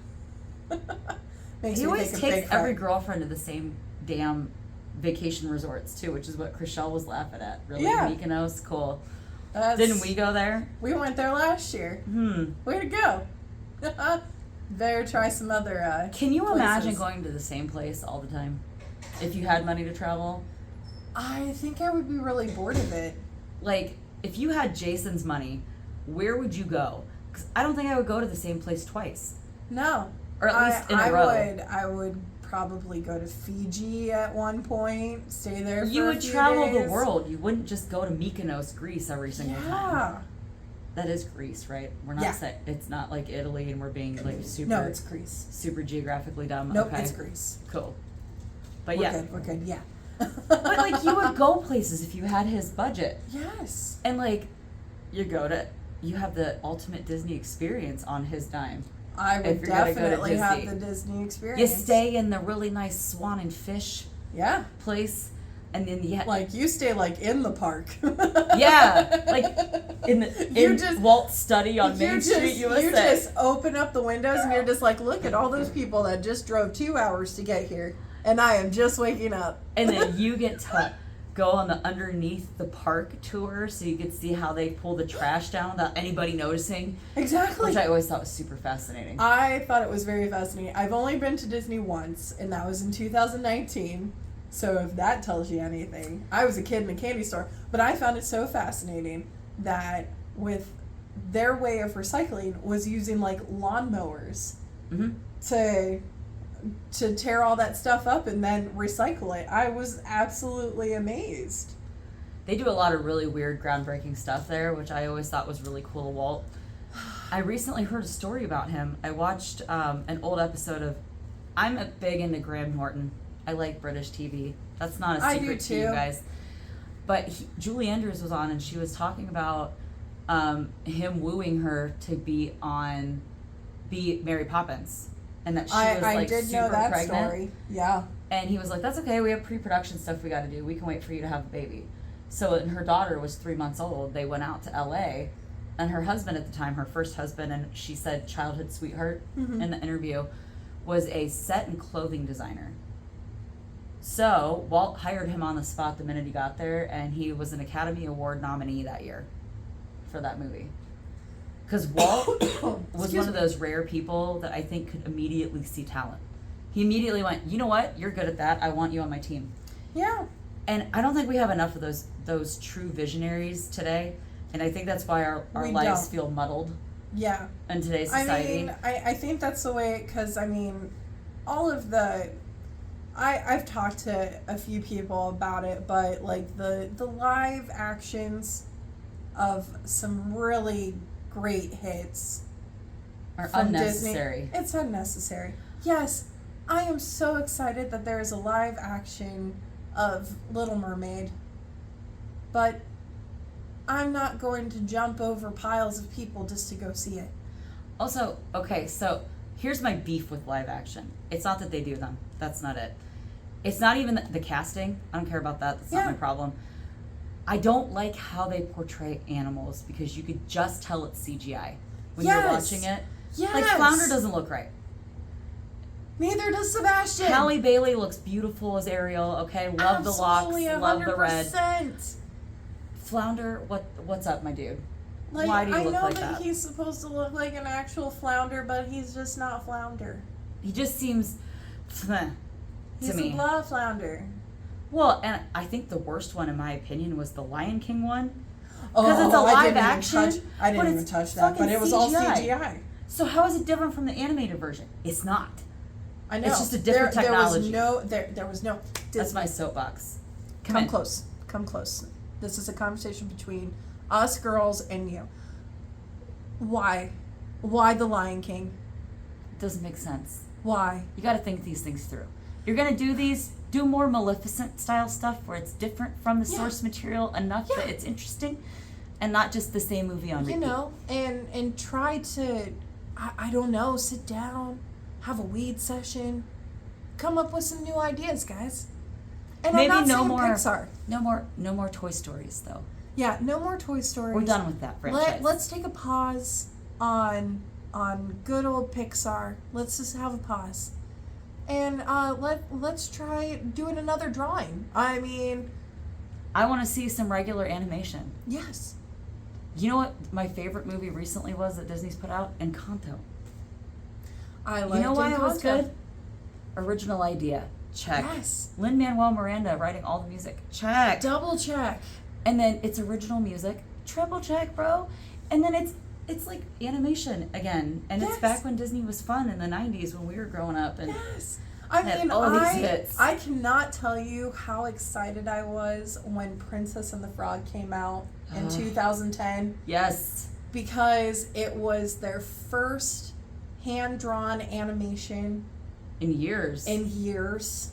A: Makes
B: he
A: me
B: always
A: think of
B: takes
A: Big
B: every
A: Fat.
B: girlfriend to the same damn vacation resorts too, which is what Chriselle was laughing at. Really,
A: Yeah.
B: Mykonos, cool.
A: That's-
B: Didn't we go there?
A: We went there last year. Way to go. Better try some other
B: Can you imagine
A: places.
B: going to the same place all the time? If you had money to travel?
A: I think I would be really bored of it.
B: Like, if you had Jason's money, where would you go? Because I don't think I would go to the same place twice.
A: No.
B: Or at least in a row.
A: I would probably go to Fiji at one point, stay there for
B: You
A: a
B: would
A: few
B: travel
A: days.
B: the world. You wouldn't just go to Mykonos, Greece every single time.
A: Yeah.
B: That is Greece, right? We're not
A: Yeah.
B: saying it's not like Italy and we're being like super
A: No, it's Greece.
B: super geographically dumb.
A: Nope,
B: okay.
A: it's Greece.
B: Cool. But
A: We're
B: yeah.
A: good, we're good, yeah.
B: But like you would go places if you had his budget.
A: Yes.
B: And like you have the ultimate Disney experience on his dime.
A: I
B: If
A: would
B: you're gonna go to
A: definitely have
B: Disney.
A: the Disney experience.
B: You stay in the really nice Swan and Fish
A: Yeah.
B: place, and then you
A: Like you stay like in the park.
B: Yeah, like in
A: You just-
B: Walt's study on Main
A: you
B: Street,
A: just,
B: USA.
A: you just open up the windows and you're just like, look at all those people that just drove 2 hours to get here, and I am just waking up.
B: And then you get to go on the underneath the park tour, so you get to see how they pull the trash down without anybody noticing,
A: Exactly.
B: which I always thought was super fascinating.
A: I thought it was very fascinating. I've only been to Disney once, and that was in 2019. So if that tells you anything, I was a kid in a candy store, but I found it so fascinating that with their way of recycling was using like lawnmowers
B: Mm-hmm.
A: to tear all that stuff up and then recycle it. I was absolutely amazed.
B: They do a lot of really weird, groundbreaking stuff there, which I always thought was really cool. Walt. I recently heard a story about him. I watched an old episode of. I'm big into Graham Norton. I like British TV. That's not a
A: I do
B: secret to you
A: too.
B: guys. But Julie Andrews was on, and she was talking about him wooing her to be Mary Poppins, and that she was
A: I
B: like
A: did
B: super
A: know that
B: pregnant.
A: story. Yeah.
B: And he was like, "That's okay. We have pre-production stuff we got to do. We can wait for you to have a baby." So, and her daughter was 3 months old. They went out to LA, and her husband at the time, her first husband, and she said childhood sweetheart in the interview, was a set and clothing designer. So Walt hired him on the spot the minute he got there, and he was an Academy Award nominee that year for that movie. Because Walt was
A: Excuse
B: one of
A: me.
B: those rare people that I think could immediately see talent. He immediately went, "You know what? You're good at that. I want you on my team."
A: Yeah.
B: And I don't think we have enough of those true visionaries today. And I think that's why our
A: We
B: lives
A: don't.
B: feel muddled
A: Yeah.
B: in today's society.
A: I think that's the way, because, I mean, all of the... I've talked to a few people about it, but, like, the live actions of some really great hits
B: Are
A: from
B: unnecessary.
A: Disney, it's unnecessary. Yes, I am so excited that there is a live action of Little Mermaid, but I'm not going to jump over piles of people just to go see it.
B: Also, okay, so here's my beef with live action. It's not that they do them. That's not it. It's not even the casting. I don't care about that. That's not
A: Yeah.
B: my problem. I don't like how they portray animals because you could just tell it's CGI when you're
A: Yes.
B: watching it.
A: Yes.
B: Like Flounder doesn't look right.
A: Neither does Sebastian.
B: Halle Bailey looks beautiful as Ariel. Okay, love the locks,
A: Absolutely,
B: love the red.
A: 100%.
B: Flounder, what's up, my dude?
A: Like,
B: Why do you
A: I
B: look
A: know
B: like
A: that
B: that?
A: he's supposed to look like an actual flounder, but he's just not flounder.
B: He just seems to
A: He's
B: me.
A: a blah flounder.
B: Well, and I think the worst one, in my opinion, was the Lion King one.
A: Because
B: it's a live
A: I didn't
B: action,
A: Even touch, I didn't
B: but
A: even
B: it's
A: touch that,
B: fucking
A: but it was all
B: CGI.
A: CGI.
B: So how is it different from the animated version? It's not.
A: I know.
B: It's just a different
A: There
B: technology.
A: was no.
B: That's my soapbox.
A: Come
B: in.
A: close. Come close. This is a conversation between us girls and you. Why? Why the Lion King?
B: Doesn't make sense.
A: Why?
B: You got to think these things through. You're gonna do more Maleficent style stuff where it's different from the
A: Yeah.
B: source material enough
A: Yeah.
B: that it's interesting, and not just the same movie on repeat.
A: You know, and try to, I don't know, sit down, have a weed session, come up with some new ideas, guys. And
B: Maybe
A: I'm not
B: no
A: saying
B: more
A: Pixar.
B: No more Toy Stories though.
A: Yeah, no more Toy Stories.
B: We're done with that franchise.
A: Let's take a pause on good old Pixar. Let's just have a pause, and let's try doing another drawing. I mean,
B: I want to see some regular animation.
A: yes,
B: You know what my favorite movie recently was that Disney's put out? Encanto.
A: I like.
B: You know why it was good? Original idea. Check.
A: Yes.
B: Lin-Manuel Miranda writing all the music. Check.
A: Double check.
B: And then it's original music. Triple check, bro. And then it's like animation again. And it's
A: Yes.
B: back when Disney was fun in the 90s when we were growing up. And
A: Yes. I
B: Had
A: mean,
B: all these hits.
A: I cannot tell you how excited I was when Princess and the Frog came out in 2010,
B: yes.
A: because it was their first hand-drawn animation
B: In years.
A: in years.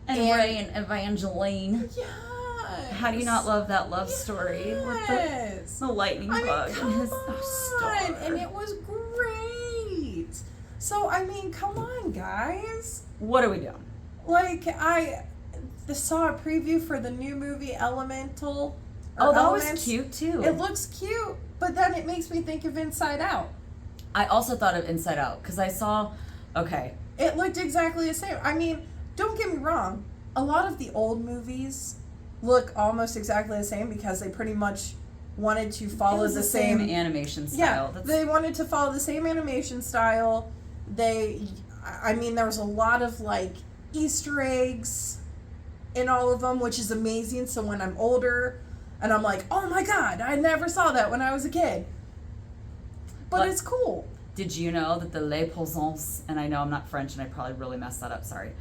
B: and Ray and Evangeline.
A: Yes.
B: How do you not love that love story with
A: Yes.
B: the lightning
A: I mean,
B: bug
A: come
B: and his
A: on.
B: star?
A: And it was great. So, I mean, come on, guys.
B: What are we doing?
A: Like, I saw a preview for the new movie Elemental.
B: Oh, that was
A: Elements.
B: cute too.
A: It looks cute, but then it makes me think of Inside Out.
B: I also thought of Inside Out because I saw, okay,
A: It looked exactly the same. I mean, don't get me wrong. A lot of the old movies look almost exactly the same because they pretty much wanted to follow
B: it was
A: the same
B: animation
A: Yeah,
B: style.
A: they wanted to follow the same animation style. I mean, there was a lot of like Easter eggs in all of them, which is amazing. So when I'm older and I'm like, oh my God, I never saw that when I was a kid. But it's cool.
B: Did you know that the Les Poissons, and I know I'm not French and I probably really messed that up, sorry.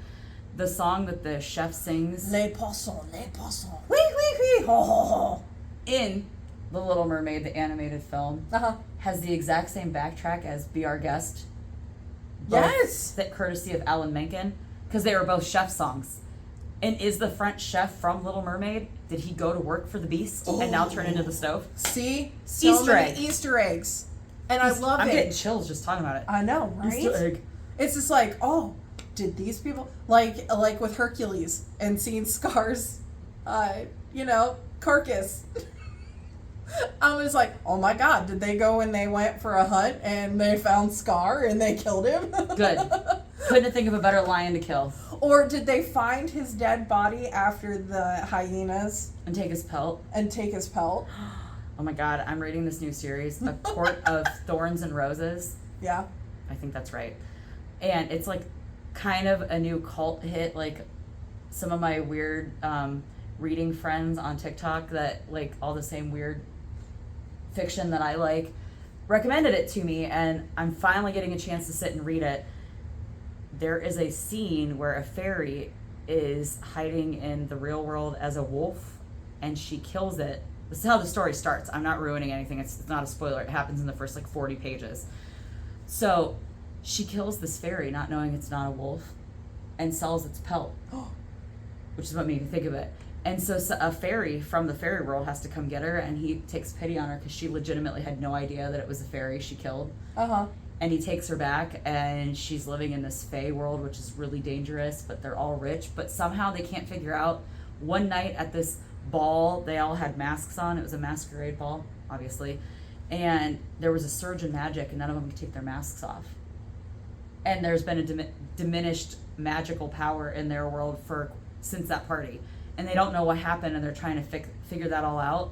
B: The song that the chef sings
A: Les poissons, les poissons. Wee, wee, wee. Ho, ho, ho.
B: in The Little Mermaid, the animated film,
A: Uh-huh.
B: has the exact same backtrack as Be Our Guest. Both
A: Yes.
B: That courtesy of Alan Menken, because they were both chef songs. And is the French chef from Little Mermaid, did he go to work for the Beast and now turn into the stove?
A: See?
B: Easter
A: many
B: egg.
A: Easter eggs. And I love
B: I'm
A: it.
B: getting chills just talking about it.
A: I know, right?
B: Easter egg.
A: It's just like, oh, did these people like with Hercules and seeing Scar's, carcass? I was like, oh my God, did they go and they went for a hunt and they found Scar and they killed him?
B: Good. Couldn't think of a better lion to kill.
A: Or did they find his dead body after the hyenas
B: And take his pelt.
A: and take his pelt?
B: Oh my God, I'm reading this new series, A Court of Thorns and Roses.
A: Yeah.
B: I think that's right. And it's like kind of a new cult hit. Like some of my weird reading friends on TikTok that like all the same weird fiction that I like recommended it to me, and I'm finally getting a chance to sit and read it. There is a scene where a fairy is hiding in the real world as a wolf, and she kills it. This is how the story starts. I'm not ruining anything. It's not a spoiler. It happens in the first like 40 pages. So she kills this fairy, not knowing it's not a wolf, and sells its pelt, which is what made me think of it. And so a fairy from the fairy world has to come get her, and he takes pity on her because she legitimately had no idea that it was a fairy she killed. And he takes her back, and she's living in this fae world, which is really dangerous, but they're all rich. But somehow they can't figure out. One night at this ball, they all had masks on. It was a masquerade ball, obviously. And there was a surge in magic, and none of them could take their masks off. And there's been a diminished magical power in their world since that party. And they don't know what happened, and they're trying to figure that all out.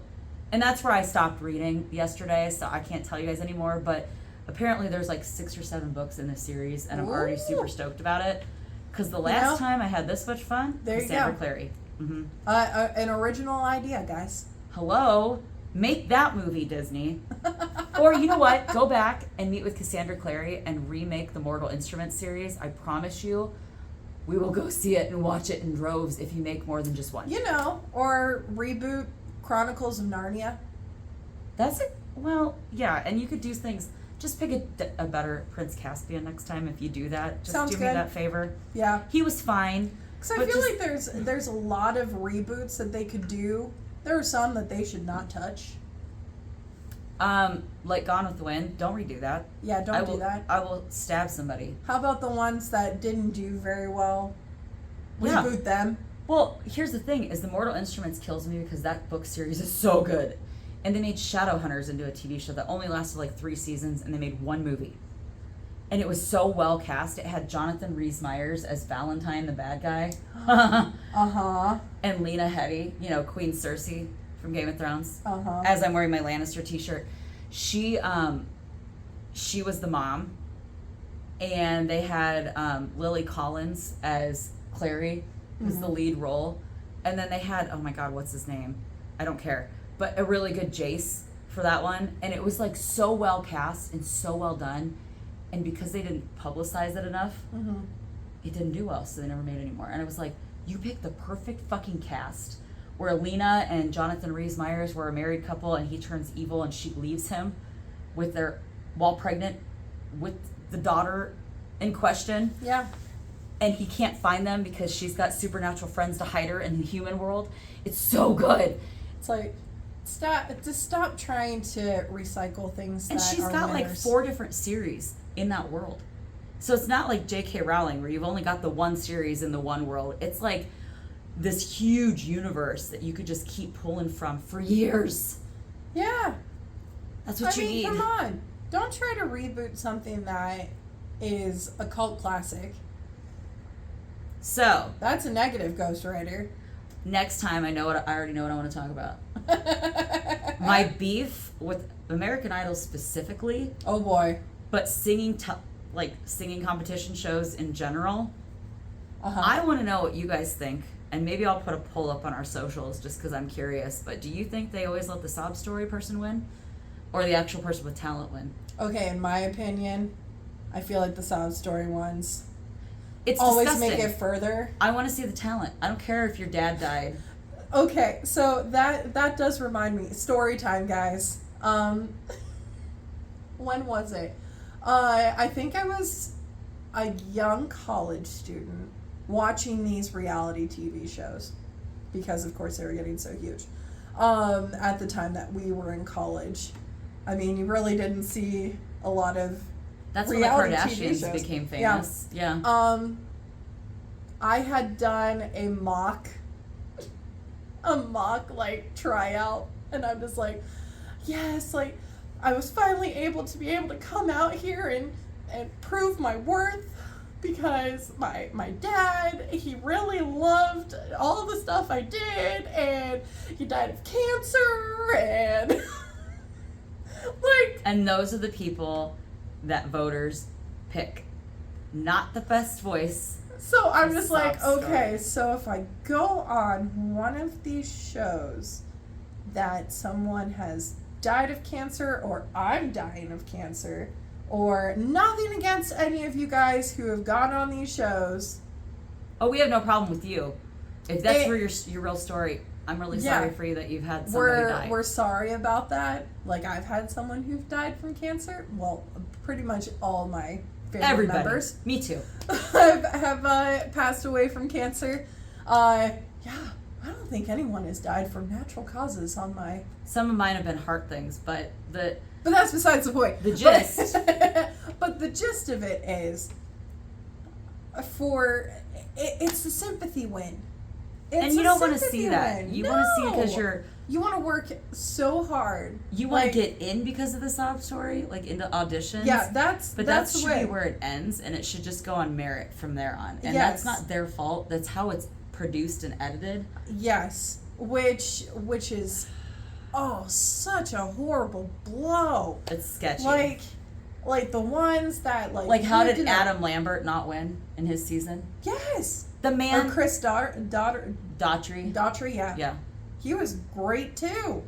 B: And that's where I stopped reading yesterday, so I can't tell you guys anymore. But apparently there's like 6 or 7 books in this series, and I'm already super stoked about it. Because the last time I had this much fun, Cassandra Clary. Mm-hmm.
A: An original idea, guys.
B: Hello? Make that movie, Disney. Or you know what? Go back and meet with Cassandra Clary and remake the Mortal Instruments series. I promise you, we will go see it and watch it in droves if you make more than just one.
A: You know, or reboot Chronicles of Narnia.
B: That's it. Well, yeah, and you could do things. Just pick a better Prince Caspian next time if you do that. Just
A: Sounds
B: do
A: good.
B: me that favor.
A: Yeah.
B: He was fine.
A: Because I feel like there's a lot of reboots that they could do. There are some that they should not touch.
B: Like Gone with the Wind. Don't redo that.
A: Yeah, don't do that.
B: I will stab somebody.
A: How about the ones that didn't do very well?
B: Yeah.
A: Reboot them.
B: Well, here's the thing, is the Mortal Instruments kills me because that book series is so good. And they made Shadowhunters into a TV show that only lasted like 3 seasons, and they made 1 movie. And it was so well cast. It had Jonathan Rhys-Meyers as Valentine, the bad guy. And Lena Headey, Queen Cersei from Game of Thrones. As I'm wearing my Lannister t-shirt. She was the mom. And they had Lily Collins as Clary, who's the lead role. And then they had, oh my God, what's his name? I don't care. But a really good Jace for that one. And it was like so well cast and so well done. And because they didn't publicize it enough, it didn't do well, so they never made it anymore. And I was like, you picked the perfect fucking cast where Lena and Jonathan Rhys-Meyers were a married couple, and he turns evil and she leaves him while pregnant with the daughter in question.
A: Yeah.
B: And he can't find them because she's got supernatural friends to hide her in the human world. It's so good.
A: It's like, stop trying to recycle things
B: and
A: that
B: she's
A: are
B: got
A: winners.
B: like 4 different series in that world. So it's not like J.K. Rowling where you've only got the one series in the one world. It's like this huge universe that you could just keep pulling from for years.
A: Yeah.
B: That's what you need.
A: Come on. Don't try to reboot something that is a cult classic.
B: So
A: That's a negative, ghostwriter.
B: next time I already know what I want to talk about. My beef with American Idol specifically,
A: Oh boy.
B: but singing competition shows in general. I want to know what you guys think, and maybe I'll put a poll up on our socials just because I'm curious. But do you think they always let the sob story person win, or the actual person with talent win?
A: Okay, in my opinion, I feel like the sob story ones
B: It's
A: always
B: disgusting.
A: make it further.
B: I want to see the talent. I don't care if your dad died.
A: Okay, so that does remind me. Story time, guys. When was it? I think I was a young college student watching these reality TV shows because, of course, they were getting so huge. At the time that we were in college, I mean, you really didn't see a lot of
B: That's when the
A: reality TV
B: Kardashians
A: shows.
B: became famous. Yeah.
A: I had done a mock like tryout, and I'm just like, yes, like I was finally able to come out here and prove my worth, because my dad, he really loved all the stuff I did, and he died of cancer, and like,
B: And those are the people that voters pick. Not the best voice,
A: So I'm
B: A
A: just like,
B: sob
A: okay,
B: story.
A: so if I go on one of these shows that someone has died of cancer or I'm dying of cancer, or nothing against any of you guys who have gone on these shows.
B: Oh, we have no problem with you. If that's
A: It-
B: where your real story, I'm really
A: Yeah.
B: sorry for you that you've had somebody die.
A: We're sorry about that. Like, I've had someone who's died from cancer. Well, pretty much all my family
B: Everybody.
A: members
B: Me too.
A: have passed away from cancer. Yeah, I don't think anyone has died from natural causes on my.
B: Some of mine have been heart things, but
A: But that's besides the point.
B: The gist.
A: But the gist of it is, it's the sympathy win.
B: and you don't want to see that. You want to see because
A: You want to work so hard.
B: you want
A: Like,
B: to get in because of the sob story, like into auditions.
A: Yeah,
B: But
A: that's
B: that
A: the
B: should
A: way.
B: be where it ends, and it should just go on merit from there on. And
A: Yes.
B: that's not their fault. That's how it's produced and edited.
A: Yes, which is, such a horrible blow.
B: It's sketchy.
A: Like the ones that
B: Like how
A: lived
B: did
A: in a-
B: Adam Lambert not win in his season?
A: Yes.
B: The
A: Or
B: man,
A: Chris
B: Daughtry.
A: Daughtry, yeah.
B: Yeah.
A: He was great too.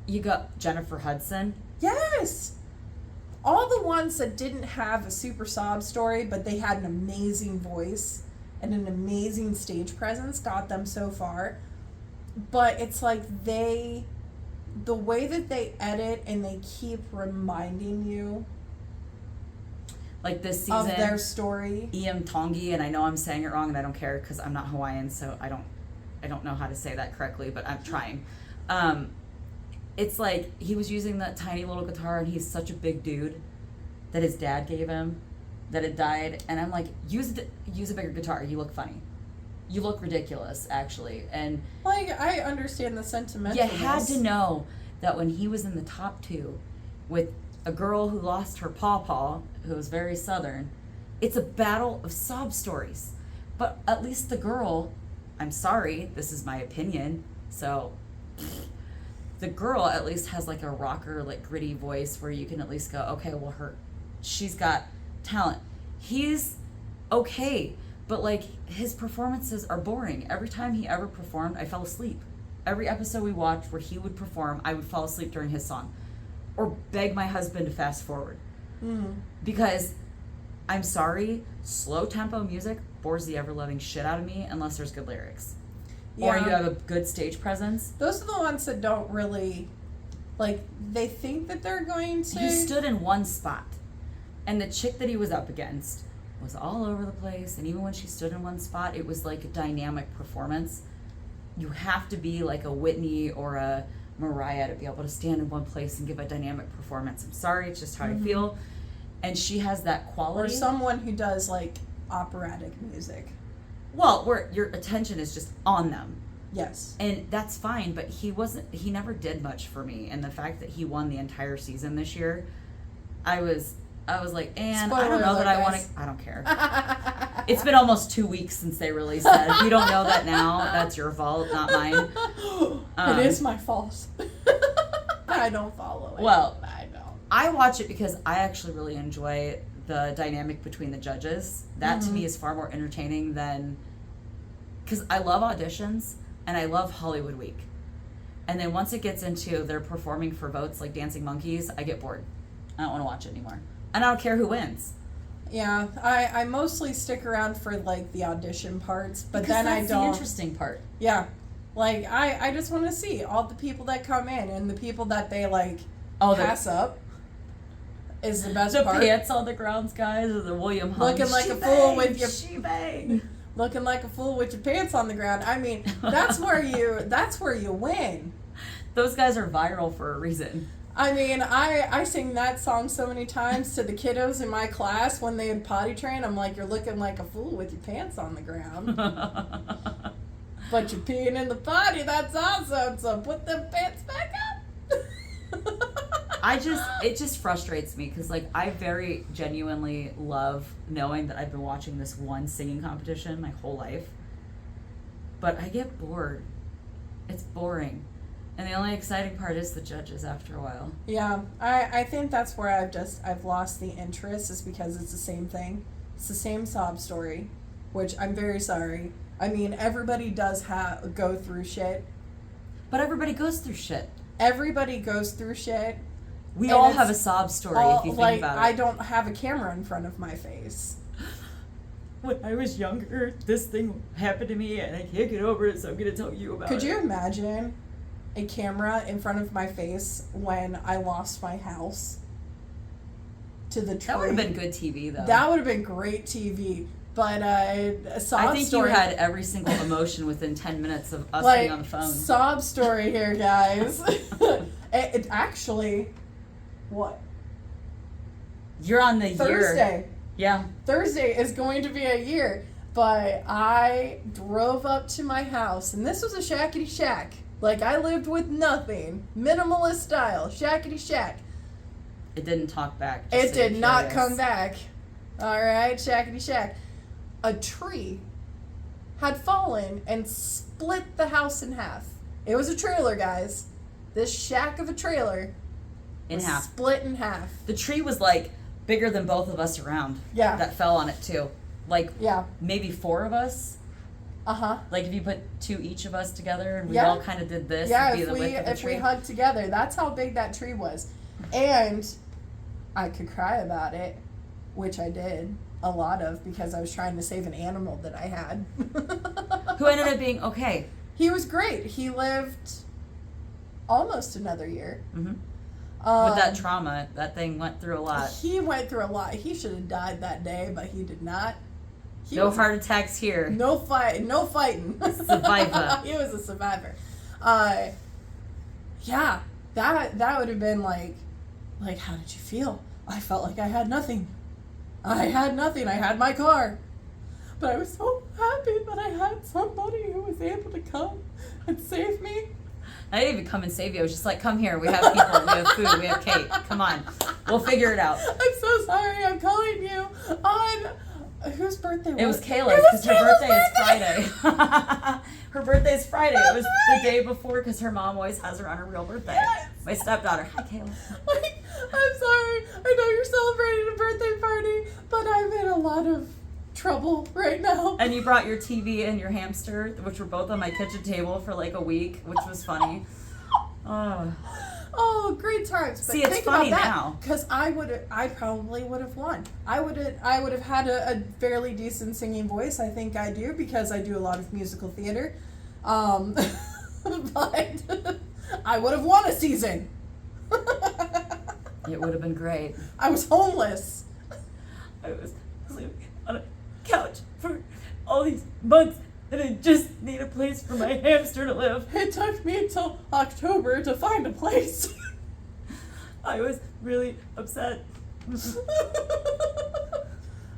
B: You got Jennifer Hudson.
A: Yes. All the ones that didn't have a super sob story, but they had an amazing voice and an amazing stage presence got them so far. But it's like the way that they edit and they keep reminding you
B: Like this
A: of
B: season,
A: their story.
B: Iam Tongi, and I know I'm saying it wrong, and I don't care because I'm not Hawaiian, so I don't know how to say that correctly, but I'm trying. It's like he was using that tiny little guitar, and he's such a big dude that his dad gave him that had died, and I'm like, use a bigger guitar. You look funny. You look ridiculous, actually, and
A: Like, I understand the sentimental.
B: you had to know that when he was in the top two with a girl who lost her pawpaw, who was very southern, it's a battle of sob stories. But at least the girl, I'm sorry, this is my opinion, so the girl at least has like a rocker, like gritty voice where you can at least go, okay, well she's got talent. He's okay, but like his performances are boring. Every time he ever performed, I fell asleep. Every episode we watched where he would perform, I would fall asleep during his song or beg my husband to fast forward. Because I'm sorry, slow tempo music bores the ever loving shit out of me unless there's good lyrics. Or
A: Yeah.
B: you have a good stage presence.
A: Those are the ones that don't really, like, they think that they're going to.
B: He stood in one spot. And the chick that he was up against was all over the place. And even when she stood in one spot, it was like a dynamic performance. You have to be like a Whitney or a Mariah to be able to stand in one place and give a dynamic performance. I'm sorry, it's just how I feel. And she has that
A: Or
B: quality.
A: someone who does, like, operatic music.
B: Well, where your attention is just on them.
A: Yes.
B: And that's fine, but he never did much for me. And the fact that he won the entire season this year, I was like, and I don't know
A: Spoiler
B: that I
A: alert,
B: want
A: guys.
B: to, I don't care. It's been almost 2 weeks since they released that. If you don't know that now, that's your fault, not mine.
A: It is my fault. I don't follow it.
B: Well,
A: I don't.
B: I watch it because I actually really enjoy the dynamic between the judges. That to me is far more entertaining than, because I love auditions and I love Hollywood Week. And then once it gets into they're performing for votes like Dancing Monkeys, I get bored. I don't want to watch it anymore. And I don't care who wins.
A: Yeah, I mostly stick around for, like, the audition parts, but
B: Because
A: then
B: that's
A: I don't.
B: the interesting part.
A: Yeah. Like, I just want to see all the people that come in and the people that they, like,
B: Oh,
A: pass up is the best
B: the
A: part.
B: pants on the grounds guys, or the William Hung.
A: Looking like a
B: She
A: fool
B: bang,
A: with your-
B: she bang.
A: Looking like a fool with your pants on the ground. I mean, that's where you win.
B: Those guys are viral for a reason.
A: I mean, I sing that song so many times to the kiddos in my class when they would potty train. I'm like, you're looking like a fool with your pants on the ground. But you're peeing in the potty, that's awesome. So put them pants back up.
B: It just frustrates me because, like, I very genuinely love knowing that I've been watching this one singing competition my whole life. But I get bored. It's boring. And the only exciting part is the judges after a while.
A: Yeah, I think that's where I've lost the interest is because it's the same thing. It's the same sob story. which I'm very sorry. I mean, everybody does go through shit.
B: But everybody goes through shit.
A: Everybody goes through shit.
B: We
A: And
B: all
A: it's
B: have a sob story if you think
A: like,
B: about it.
A: I don't have a camera in front of my face.
B: When I was younger, this thing happened to me and I can't get over it, so I'm going to tell you about it.
A: Could you imagine a camera in front of my face when I lost my house to the tree?
B: That would have been good TV, though.
A: That would have been great TV. But a sob
B: I think
A: story.
B: you had every single emotion within 10 minutes of us
A: like,
B: being on the phone.
A: sob story here, guys. it actually, what?
B: You're on the year.
A: Thursday.
B: Yeah.
A: Thursday is going to be a year. But I drove up to my house, and this was a shackety shack. Like, I lived with nothing. Minimalist style. Shackety shack.
B: It didn't talk back.
A: It did not come back. All right, shackety shack. A tree had fallen and split the house in half. It was a trailer, guys. This shack of a trailer
B: In
A: was
B: half.
A: split in half.
B: The tree was like bigger than both of us around.
A: Yeah.
B: That fell on it too. Like
A: Yeah.
B: maybe 4 of us.
A: Uh-huh.
B: Like if you put 2 each of us together and we
A: Yeah.
B: all kind of did this,
A: Yeah,
B: it'd be
A: if
B: the width of the
A: we
B: tree.
A: hugged together, that's how big that tree was. And I could cry about it, which I did a lot of because I was trying to save an animal that I had.
B: Who ended up being okay.
A: He was great. He lived almost another year.
B: Mm-hmm.
A: Um,
B: With that trauma, that thing went through a lot.
A: He went through a lot. He should have died that day, but he did not. He
B: No
A: was-
B: heart attacks here.
A: No fighting.
B: Survivor.
A: He was a survivor. Yeah, that would have been like, how did you feel? I felt like I had nothing. I had nothing. I had my car. But I was so happy that I had somebody who was able to come and save me.
B: I didn't even come and save you. I was just like, come here. We have people. We have food. We have cake. Come on. We'll figure it out.
A: I'm so sorry. I'm calling you on... Whose birthday was
B: It was
A: it?
B: Kayla's because her birthday is Friday. Her birthday is Friday. It was the day before because her mom always has her on her real birthday.
A: Yes.
B: My stepdaughter. Hi, Kayla.
A: Like, I'm sorry. I know you're celebrating a birthday party, but I'm in a lot of trouble right now.
B: And you brought your TV and your hamster, which were both on my kitchen table for like a week, which was funny. Oh.
A: Oh, great times! But
B: See, it's
A: think
B: funny
A: about that,
B: now.
A: because I probably would have won. I would have had a fairly decent singing voice. I think I do because I do a lot of musical theater. But I would have won a season.
B: It would have been great.
A: I was homeless.
B: I was sleeping on a couch for all these months, and I just need a place for my hamster to live.
A: It took me until October to find a place.
B: I was really upset. See,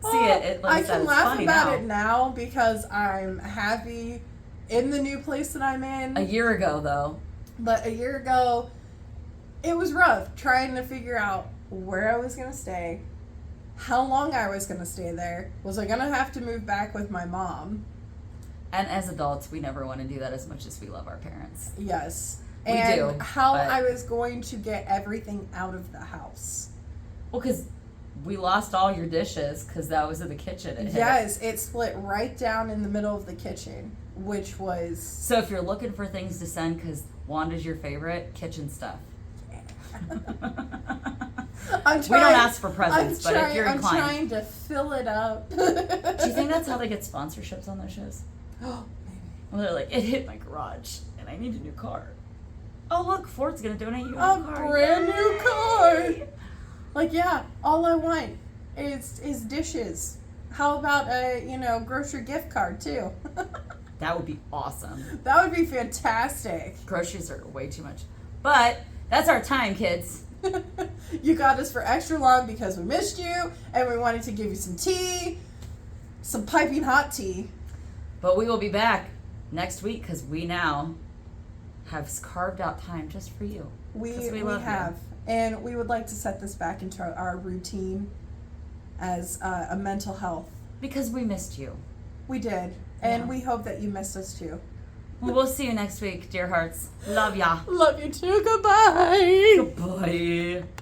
A: I
B: like I said,
A: can
B: it's
A: laugh
B: funny
A: about
B: now.
A: it now because I'm happy in the new place that I'm in.
B: A year ago, though,
A: But a year ago, it was rough trying to figure out where I was going to stay, how long I was going to stay there. Was I going to have to move back with my mom?
B: and as adults, we never want to do that as much as we love our parents.
A: Yes.
B: We
A: And
B: do,
A: how
B: but-
A: I was going to get everything out of the house.
B: Well, because we lost all your dishes because that was in the kitchen. It hit.
A: Yes, it split right down in the middle of the kitchen, which was...
B: So if you're looking for things to send, because Wanda's your favorite, kitchen stuff.
A: I'm
B: We don't ask for presents, but if you're
A: I'm
B: inclined.
A: trying to fill it up.
B: Do you think that's how they get sponsorships on those shows?
A: Oh, maybe.
B: Well, they're like, it hit my garage and I need a new car. Oh, look, Ford's going to donate you a
A: A
B: new car.
A: brand
B: Yay!
A: new car. Like, yeah, all I want is dishes. How about a, grocery gift card too?
B: That would be awesome.
A: That would be fantastic.
B: Groceries are way too much. But that's our time, kids.
A: You got us for extra long because we missed you and we wanted to give you some tea, some piping hot tea.
B: But we will be back next week because we now have carved out time just for you.
A: We
B: 'Cause we love you.
A: have. And we would like to set this back into our routine as a mental health.
B: Because we missed you.
A: We did. And
B: Yeah.
A: we hope that you missed us too.
B: Well, we'll see you next week, dear hearts. Love ya.
A: Love you too. Goodbye.
B: Goodbye.